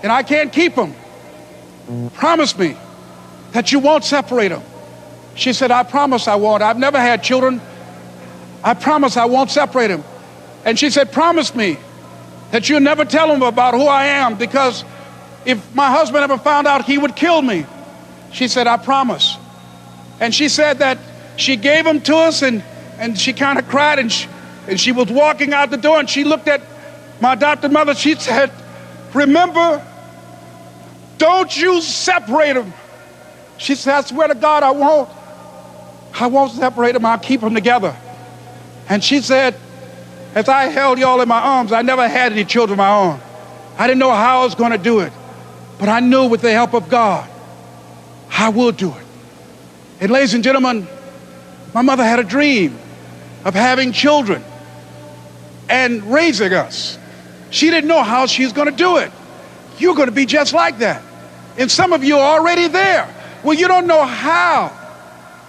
and I can't keep them. Promise me that you won't separate them. She said, I promise I won't. I've never had children. I promise I won't separate them. And she said, promise me that you'll never tell them about who I am, because if my husband ever found out, he would kill me. She said, I promise. And she said that she gave them to us, and she kind of cried, and she was walking out the door, and she looked at my adopted mother. She said, remember, don't you separate them. She said, I swear to God, I won't separate them. I'll keep them together. And she said, as I held y'all in my arms, I never had any children of my own. I didn't know how I was going to do it, but I knew with the help of God, I will do it. And ladies and gentlemen, my mother had a dream of having children and raising us. She didn't know how she was going to do it. You're going to be just like that. And some of you are already there. Well, you don't know how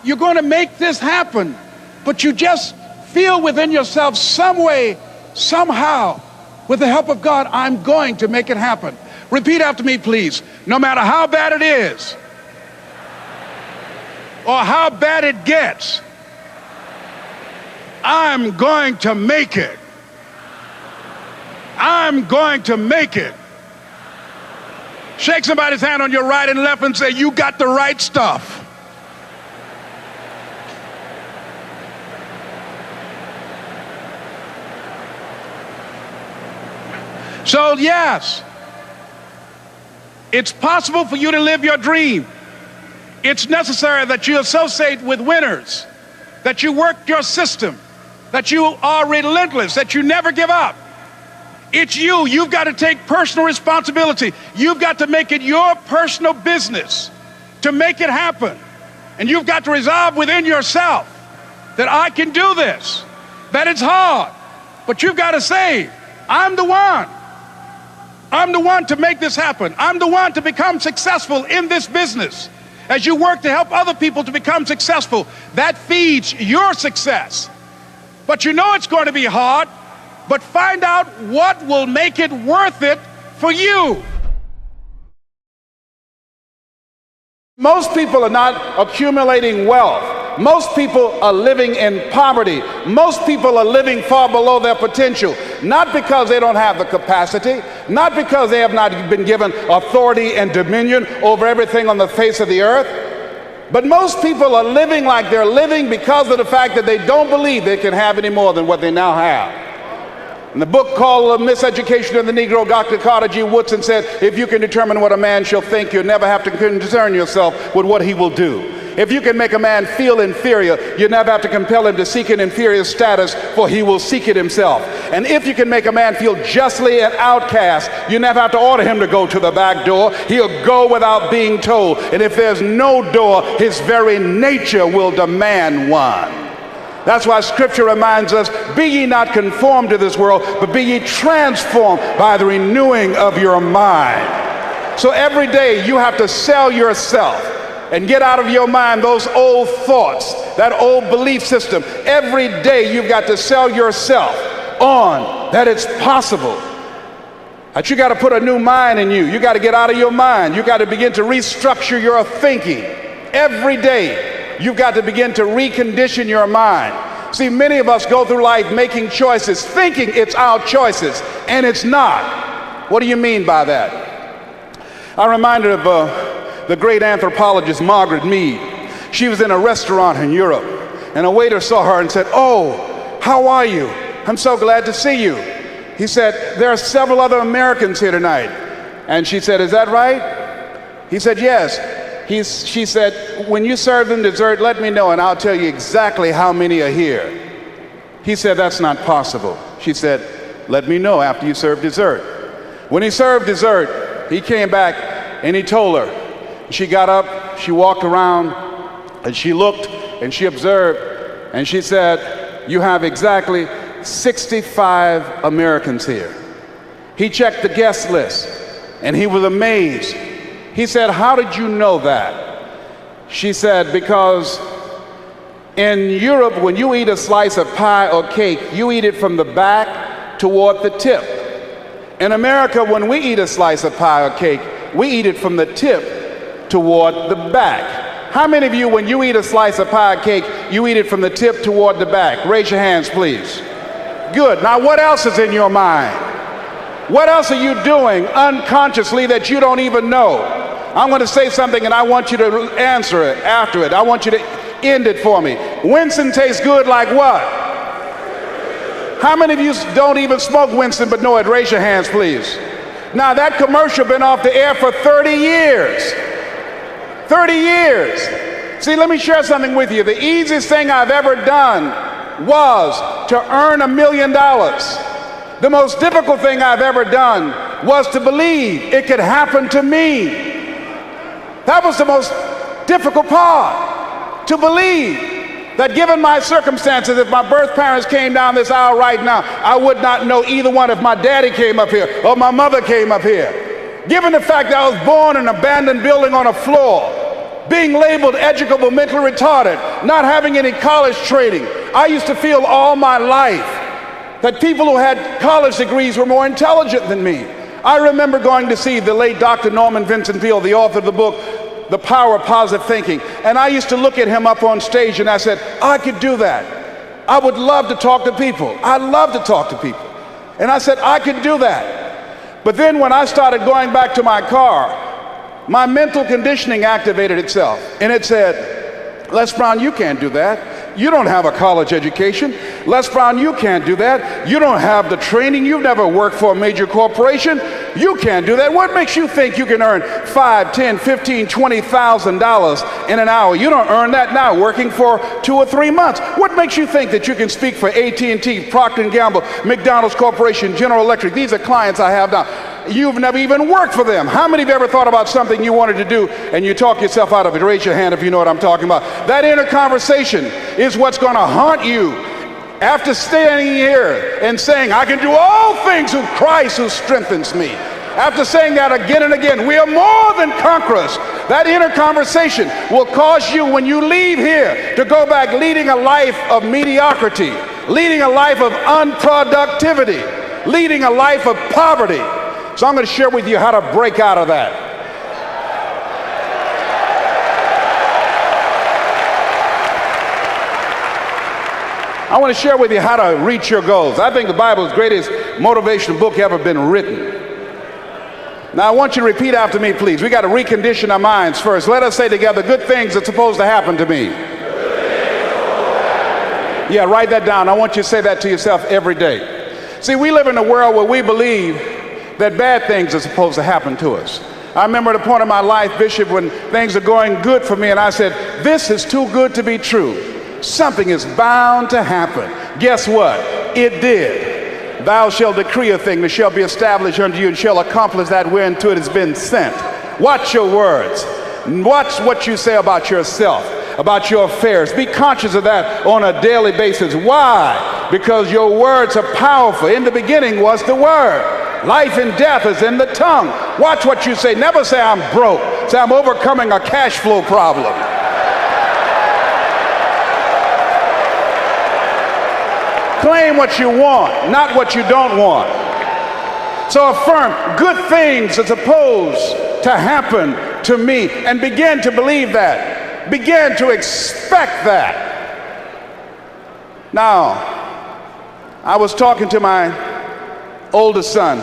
you're going to make this happen, but you just feel within yourself some way, somehow, with the help of God, I'm going to make it happen. Repeat after me, please. No matter how bad it is, or how bad it gets, I'm going to make it. I'm going to make it. Shake somebody's hand on your right and left and say, you got the right stuff. So yes, it's possible for you to live your dream. It's necessary that you associate with winners, that you work your system, that you are relentless, that you never give up. It's you. You've got to take personal responsibility. You've got to make it your personal business to make it happen. And you've got to resolve within yourself that I can do this, that it's hard, but you've got to say, I'm the one. I'm the one to make this happen. I'm the one to become successful in this business. As you work to help other people to become successful, that feeds your success. But you know it's going to be hard, but find out what will make it worth it for you. Most people are not accumulating wealth. Most people are living in poverty. Most people are living far below their potential, not because they don't have the capacity, not because they have not been given authority and dominion over everything on the face of the earth, but most people are living like they're living because of the fact that they don't believe they can have any more than what they now have. In the book called Miseducation of the Negro, Dr. Carter G. Woodson said, if you can determine what a man shall think, you'll never have to concern yourself with what he will do. If you can make a man feel inferior, you never have to compel him to seek an inferior status, for he will seek it himself. And if you can make a man feel justly an outcast, you never have to order him to go to the back door. He'll go without being told. And if there's no door, his very nature will demand one. That's why Scripture reminds us, be ye not conformed to this world, but be ye transformed by the renewing of your mind. So every day you have to sell yourself and get out of your mind those old thoughts, that old belief system. Every day you've got to sell yourself on that it's possible. That you got to put a new mind in you. You got to get out of your mind. You got to begin to restructure your thinking. Every day you've got to begin to recondition your mind. See, many of us go through life making choices, thinking it's our choices, and it's not. What do you mean by that? I'm reminded of the great anthropologist Margaret Mead. She was in a restaurant in Europe, and a waiter saw her and said, "Oh, how are you? I'm so glad to see you." He said, "There are several other Americans here tonight." And she said, "Is that right?" He said, "Yes." She said, "When you serve them dessert, let me know and I'll tell you exactly how many are here." He said, "That's not possible." She said, "Let me know after you serve dessert." When he served dessert, he came back and he told her. She got up, she walked around, and she looked and she observed, and she said, "You have exactly 65 Americans here." He checked the guest list and he was amazed. He said, "How did you know that?" She said, "Because in Europe, when you eat a slice of pie or cake, you eat it from the back toward the tip. In America, when we eat a slice of pie or cake, we eat it from the tip toward the back." How many of you, when you eat a slice of pie or cake, you eat it from the tip toward the back? Raise your hands, please. Good. Now, what else is in your mind? What else are you doing unconsciously that you don't even know? I'm going to say something and I want you to answer it after it. I want you to end it for me. Winston tastes good like what? How many of you don't even smoke Winston but know it? Raise your hands, please. Now, that commercial been off the air for 30 years. 30 years. See, let me share something with you. The easiest thing I've ever done was to earn $1 million. The most difficult thing I've ever done was to believe it could happen to me. That was the most difficult part, to believe that given my circumstances, if my birth parents came down this aisle right now, I would not know either one if my daddy came up here or my mother came up here. Given the fact that I was born in an abandoned building on a floor, being labeled educable, mentally retarded, not having any college training, I used to feel all my life that people who had college degrees were more intelligent than me. I remember going to see the late Dr. Norman Vincent Peale, the author of the book, The Power of Positive Thinking. And I used to look at him up on stage and I said, I could do that. I would love to talk to people. I love to talk to people. And I said, I could do that. But then when I started going back to my car, my mental conditioning activated itself. And it said, Les Brown, you can't do that. You don't have a college education. Les Brown, you can't do that. You don't have the training. You've never worked for a major corporation. You can't do that. What makes you think you can earn $5, $10, $15, $20,000 in an hour? You don't earn that now working for 2 or 3 months. What makes you think that you can speak for AT&T, Procter & Gamble, McDonald's Corporation, General Electric? These are clients I have now. You've never even worked for them. How many of you ever thought about something you wanted to do and you talk yourself out of it? Raise your hand if you know what I'm talking about. That inner conversation is what's going to haunt you after standing here and saying, I can do all things through Christ who strengthens me. After saying that again and again, we are more than conquerors. That inner conversation will cause you, when you leave here, to go back leading a life of mediocrity, leading a life of unproductivity, leading a life of poverty. So I'm going to share with you how to break out of that. I want to share with you how to reach your goals. I think the Bible is the greatest motivational book ever been written. Now I want you to repeat after me, please. We got to recondition our minds first. Let us say together, good things are supposed to happen to me. Yeah, write that down. I want you to say that to yourself every day. See, we live in a world where we believe that bad things are supposed to happen to us. I remember at a point in my life, Bishop, when things are going good for me, and I said, this is too good to be true. Something is bound to happen. Guess what? It did. Thou shalt decree a thing that shall be established unto you and shall accomplish that whereunto it has been sent. Watch your words. Watch what you say about yourself, about your affairs. Be conscious of that on a daily basis. Why? Because your words are powerful. In the beginning was the Word. Life and death is in the tongue. Watch what you say. Never say I'm broke. Say I'm overcoming a cash flow problem. Claim what you want, not what you don't want. So affirm good things are supposed to happen to me, and begin to believe that. Begin to expect that. Now, I was talking to my oldest son,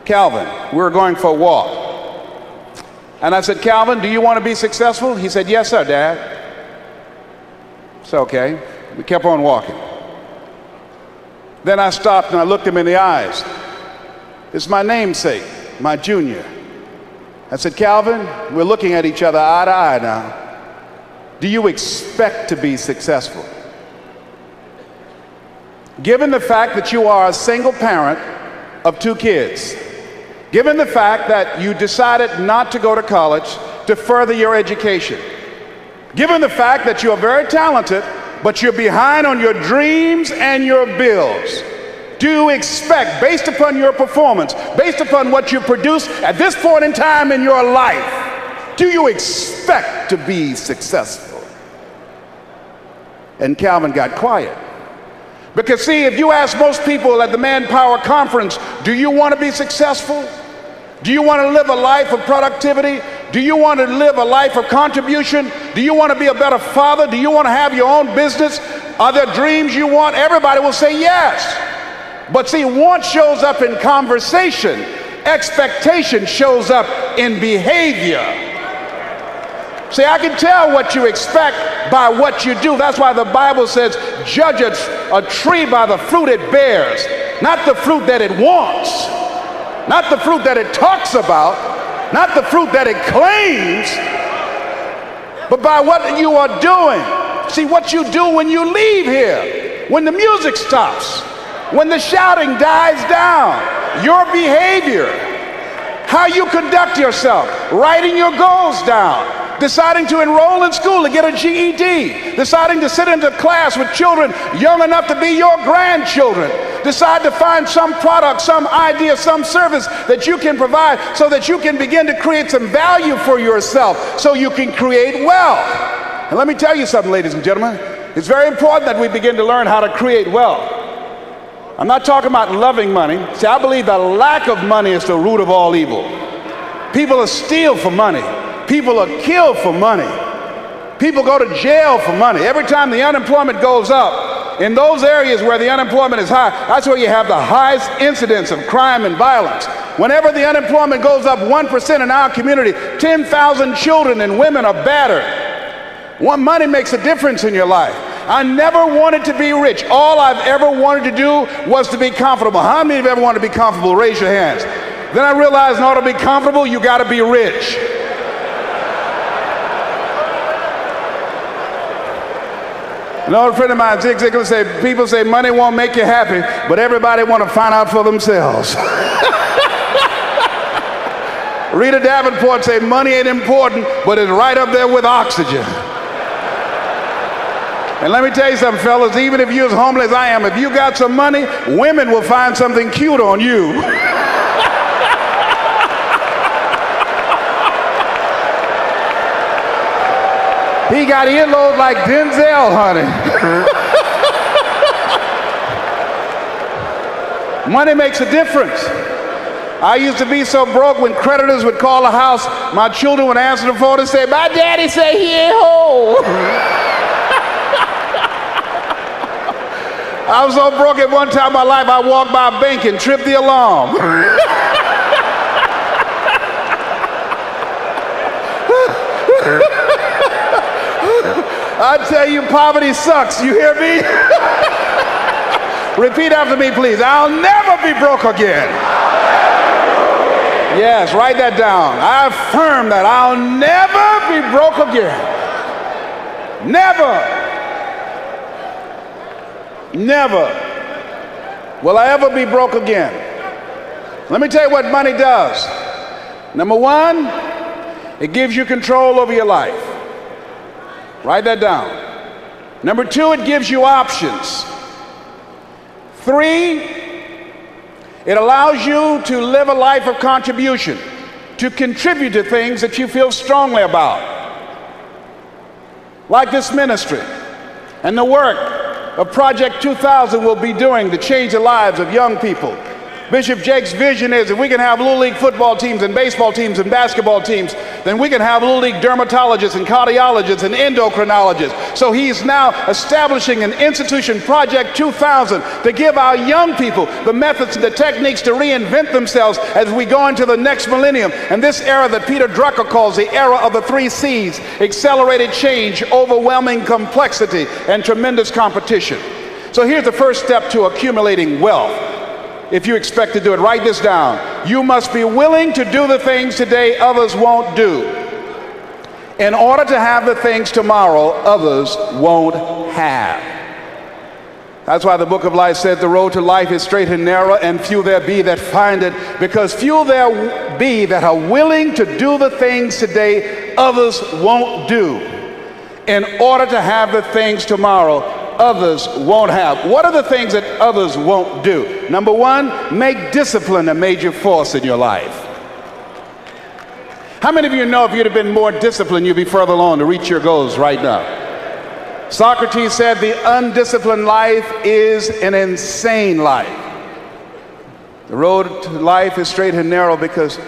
Calvin. We were going for a walk. And I said, Calvin, do you want to be successful? He said, yes, sir, Dad. It's okay. We kept on walking. Then I stopped and I looked him in the eyes. It's my namesake, my junior. I said, Calvin, we're looking at each other eye to eye now. Do you expect to be successful? Given the fact that you are a single parent of 2 kids, given the fact that you decided not to go to college to further your education, given the fact that you are very talented, but you're behind on your dreams and your bills, do you expect, based upon your performance, based upon what you produce at this point in time in your life, do you expect to be successful? And Calvin got quiet. Because see, if you ask most people at the Manpower Conference, do you want to be successful? Do you want to live a life of productivity? Do you want to live a life of contribution? Do you want to be a better father? Do you want to have your own business? Are there dreams you want? Everybody will say yes. But see, want shows up in conversation. Expectation shows up in behavior. See, I can tell what you expect by what you do. That's why the Bible says, judge a tree by the fruit it bears, not the fruit that it wants, not the fruit that it talks about, not the fruit that it claims, but by what you are doing. See, what you do when you leave here, when the music stops, when the shouting dies down, your behavior, how you conduct yourself, writing your goals down, deciding to enroll in school to get a GED, deciding to sit into class with children young enough to be your grandchildren, decide to find some product, some idea, some service that you can provide so that you can begin to create some value for yourself so you can create wealth. And let me tell you something, ladies and gentlemen, it's very important that we begin to learn how to create wealth. I'm not talking about loving money. See, I believe the lack of money is the root of all evil. People are steal for money. People are killed for money. People go to jail for money. Every time the unemployment goes up, in those areas where the unemployment is high, that's where you have the highest incidence of crime and violence. Whenever the unemployment goes up 1% in our community, 10,000 children and women are battered. Money makes a difference in your life. I never wanted to be rich. All I've ever wanted to do was to be comfortable. How many of you ever wanted to be comfortable? Raise your hands. Then I realized in order to be comfortable, you got to be rich. An old friend of mine, Zig Ziglar, said, people say money won't make you happy, but everybody want to find out for themselves. Rita Davenport said money ain't important, but it's right up there with oxygen. And let me tell you something, fellas, even if you're as homeless as I am, if you got some money, women will find something cute on you. He got earlobes like Denzel, honey. Money makes a difference. I used to be so broke when creditors would call the house, my children would answer the phone and say, my daddy say he ain't home. I was so broke at one time in my life, I walked by a bank and tripped the alarm. I tell you, poverty sucks. You hear me? Repeat after me, please. I'll never be broke again. Yes, write that down. I affirm that I'll never be broke again. Never. Never will I ever be broke again. Let me tell you what money does. Number one, it gives you control over your life. Write that down. Number two, it gives you options. Three, it allows you to live a life of contribution, to contribute to things that you feel strongly about. Like this ministry and the work of Project 2000 will be doing to change the lives of young people. Bishop Jake's vision is if we can have Little League football teams and baseball teams and basketball teams, then we can have Little League dermatologists and cardiologists and endocrinologists. So he's now establishing an institution, Project 2000, to give our young people the methods and the techniques to reinvent themselves as we go into the next millennium. And this era that Peter Drucker calls the era of the 3 C's, accelerated change, overwhelming complexity, and tremendous competition. So here's the first step to accumulating wealth. If you expect to do it, write this down. You must be willing to do the things today others won't do in order to have the things tomorrow others won't have. That's why the book of life said the road to life is straight and narrow, and few there be that find it, because few there be that are willing to do the things today others won't do in order to have the things tomorrow others won't have. What are the things that others won't do? Number one, make discipline a major force in your life. How many of you know if you'd have been more disciplined, you'd be further along to reach your goals right now? Socrates said the undisciplined life is an insane life. The road to life is straight and narrow because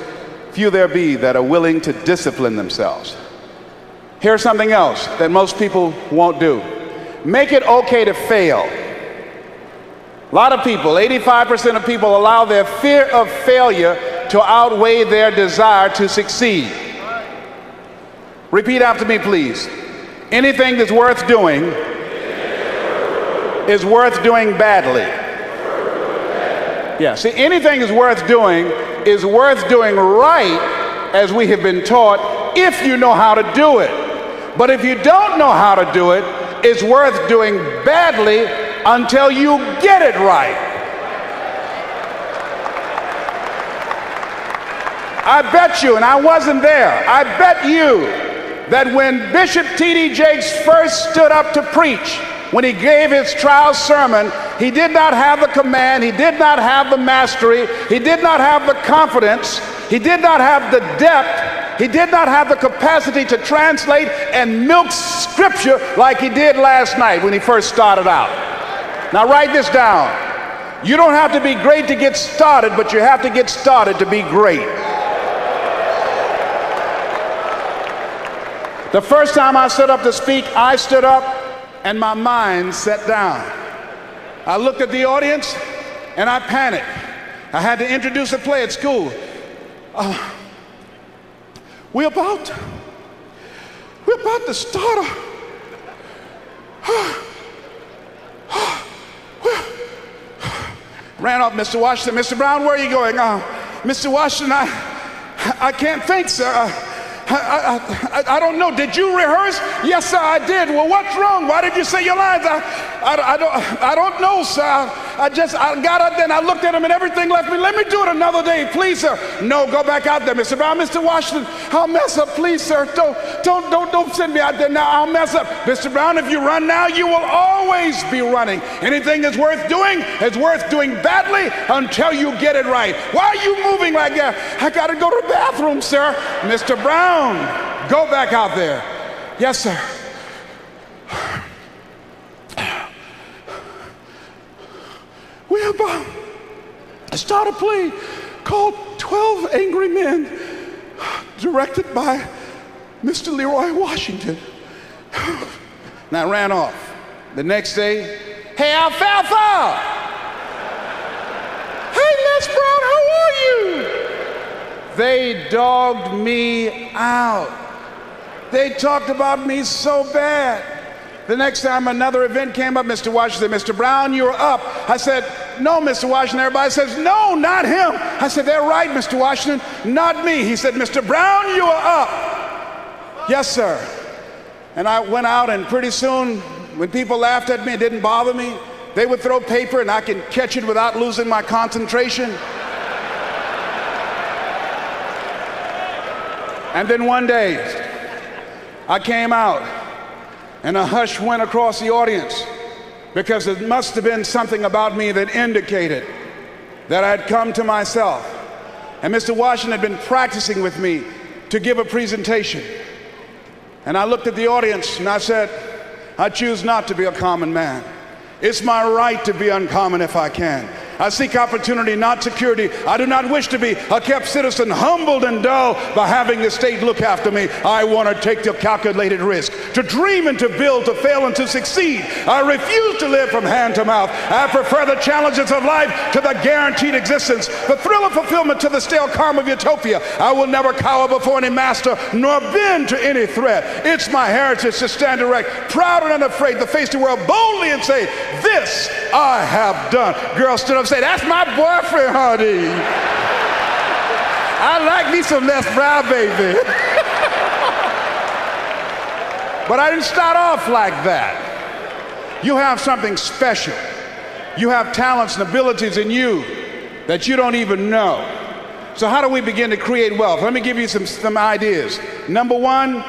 few there be that are willing to discipline themselves. Here's something else that most people won't do. Make it okay to fail. A lot of people, 85% of people, allow their fear of failure to outweigh their desire to succeed. Repeat after me, please. Anything that's worth doing is worth doing badly. Yeah, see, anything that's worth doing is worth doing right, as we have been taught, if you know how to do it. But if you don't know how to do it, it's worth doing badly until you get it right. I bet you, and I wasn't there, I bet you that when Bishop T.D. Jakes first stood up to preach, when he gave his trial sermon, he did not have the command, he did not have the mastery, he did not have the confidence, he did not have the depth, he did not have the capacity to translate and milk scripture like he did last night when he first started out. Now write this down. You don't have to be great to get started, but you have to get started to be great. The first time I stood up to speak, I stood up and my mind sat down. I looked at the audience and I panicked. I had to introduce a play at school. We're about to start ran off, Mr. Washington. Mr. Brown, where are you going? Mr. Washington, I can't think, sir. I don't know. Did you rehearse? Yes, sir, I did. Well, what's wrong? Why did you say your lines? I don't know, sir. I got out there and I looked at him and everything left me. Let me do it another day, please, sir. No, go back out there, Mr. Brown. Mr. Washington, I'll mess up, please, sir. Don't send me out there now. I'll mess up. Mr. Brown, if you run now, you will always be running. Anything that's worth doing is worth doing badly until you get it right. Why are you moving like that? I got to go to the bathroom, sir. Mr. Brown, go back out there. Yes, sir. We're about to start a play called 12 Angry Men, directed by Mr. Leroy Washington. And I ran off. The next day, hey, Alfalfa! Hey, Les Brown, how are you? They dogged me out. They talked about me so bad. The next time another event came up, Mr. Washington said, Mr. Brown, you're up. I said, no, Mr. Washington. Everybody says, no, not him. I said, they're right, Mr. Washington, not me. He said, Mr. Brown, you are up. Yes, sir. And I went out, and pretty soon, when people laughed at me, it didn't bother me. They would throw paper, and I could catch it without losing my concentration. And then one day, I came out, and a hush went across the audience, because it must have been something about me that indicated that I had come to myself. And Mr. Washington had been practicing with me to give a presentation. And I looked at the audience and I said, I choose not to be a common man. It's my right to be uncommon if I can. I seek opportunity, not security. I do not wish to be a kept citizen, humbled and dull by having the state look after me. I want to take the calculated risk, to dream and to build, to fail and to succeed. I refuse to live from hand to mouth. I prefer the challenges of life to the guaranteed existence, the thrill of fulfillment to the stale calm of utopia. I will never cower before any master, nor bend to any threat. It's my heritage to stand erect, proud and unafraid, to face the world boldly and say, this I have done. Girls stood up and say, that's my boyfriend, honey. I like me some Les Brown, baby. But I didn't start off like that. You have something special. You have talents and abilities in you that you don't even know. So how do we begin to create wealth? Let me give you some ideas. Number one,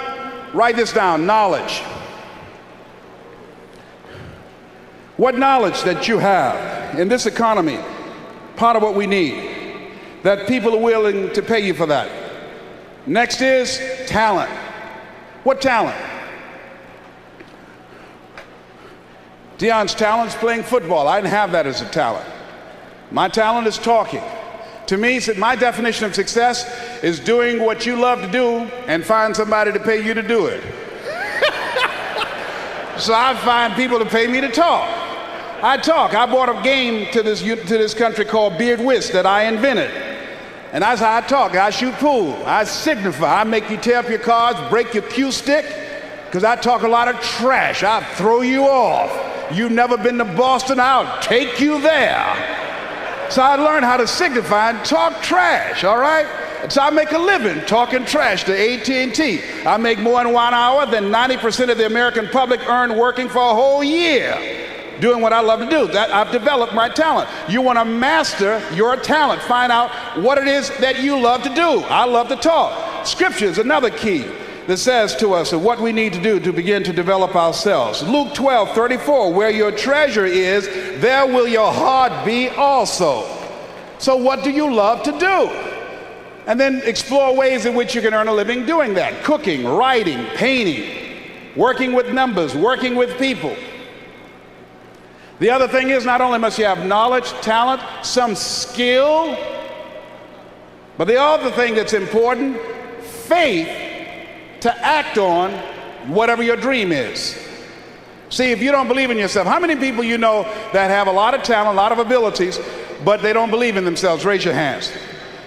write this down, knowledge. What knowledge that you have in this economy, part of what we need, that people are willing to pay you for that. Next is talent. What talent? Dion's talent is playing football. I didn't have that as a talent. My talent is talking. To me, my definition of success is doing what you love to do and find somebody to pay you to do it. So I find people to pay me to talk. I talk. I brought a game to this country called Beard Whist that I invented. And that's how I talk. I shoot pool. I signify. I make you tear up your cards, break your cue stick, because I talk a lot of trash. I throw you off. You've never been to Boston, I'll take you there. So I learned how to signify and talk trash, all right? So I make a living talking trash to AT&T. I make more in 1 hour than 90% of the American public earn working for a whole year, doing what I love to do. That I've developed my talent. You want to master your talent. Find out what it is that you love to do. I love to talk. Scripture is another key that says to us what we need to do to begin to develop ourselves. Luke 12:34, where your treasure is, there will your heart be also. So what do you love to do? And then explore ways in which you can earn a living doing that. Cooking, writing, painting, working with numbers, working with people. The other thing is, not only must you have knowledge, talent, some skill, but the other thing that's important, faith to act on whatever your dream is. See, if you don't believe in yourself, how many people you know that have a lot of talent, a lot of abilities, but they don't believe in themselves? Raise your hands.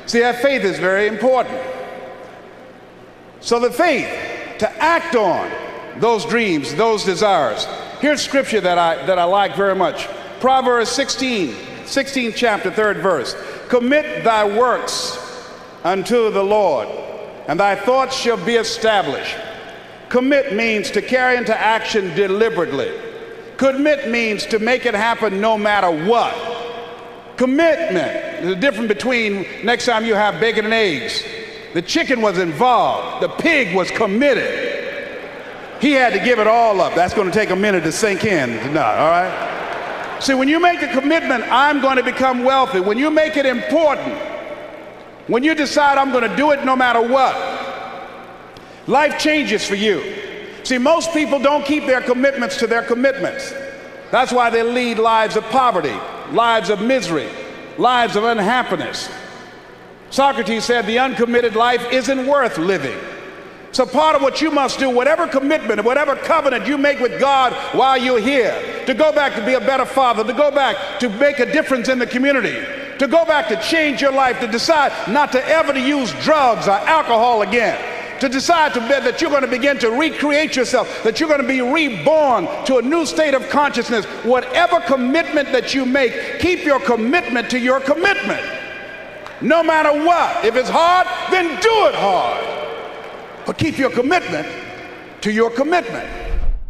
See, that faith is very important. So the faith to act on those dreams, those desires. Here's scripture that I like very much. Proverbs 16th chapter, 3rd verse. Commit thy works unto the Lord, and thy thoughts shall be established. Commit means to carry into action deliberately. Commit means to make it happen no matter what. Commitment, the difference between next time you have bacon and eggs. The chicken was involved. The pig was committed. He had to give it all up. That's going to take a minute to sink in tonight, all right? See, when you make the commitment, I'm going to become wealthy, when you make it important, when you decide I'm going to do it no matter what, life changes for you. See, most people don't keep their commitments to their commitments. That's why they lead lives of poverty, lives of misery, lives of unhappiness. Socrates said the uncommitted life isn't worth living. So part of what you must do, whatever commitment, whatever covenant you make with God while you're here, to go back to be a better father, to go back to make a difference in the community, to go back to change your life, to decide not to ever to use drugs or alcohol again, to decide that you're going to begin to recreate yourself, that you're going to be reborn to a new state of consciousness. Whatever commitment that you make, keep your commitment to your commitment. No matter what. If it's hard, then do it hard. But keep your commitment to your commitment.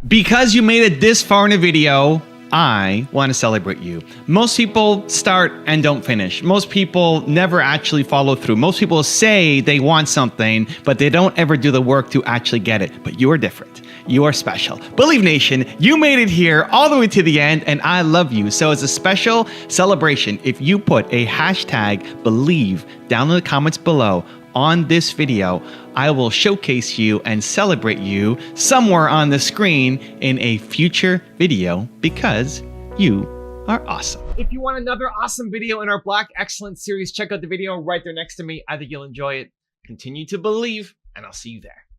Because you made it this far in a video, I want to celebrate you. Most people start and don't finish. Most people never actually follow through. Most people say they want something, but they don't ever do the work to actually get it. But you are different. You are special. Believe Nation, you made it here all the way to the end, and I love you. So as a special celebration, if you put a hashtag Believe down in the comments below on this video, I will showcase you and celebrate you somewhere on the screen in a future video because you are awesome. If you want another awesome video in our Black Excellence series, check out the video right there next to me. I think you'll enjoy it. Continue to believe, and I'll see you there.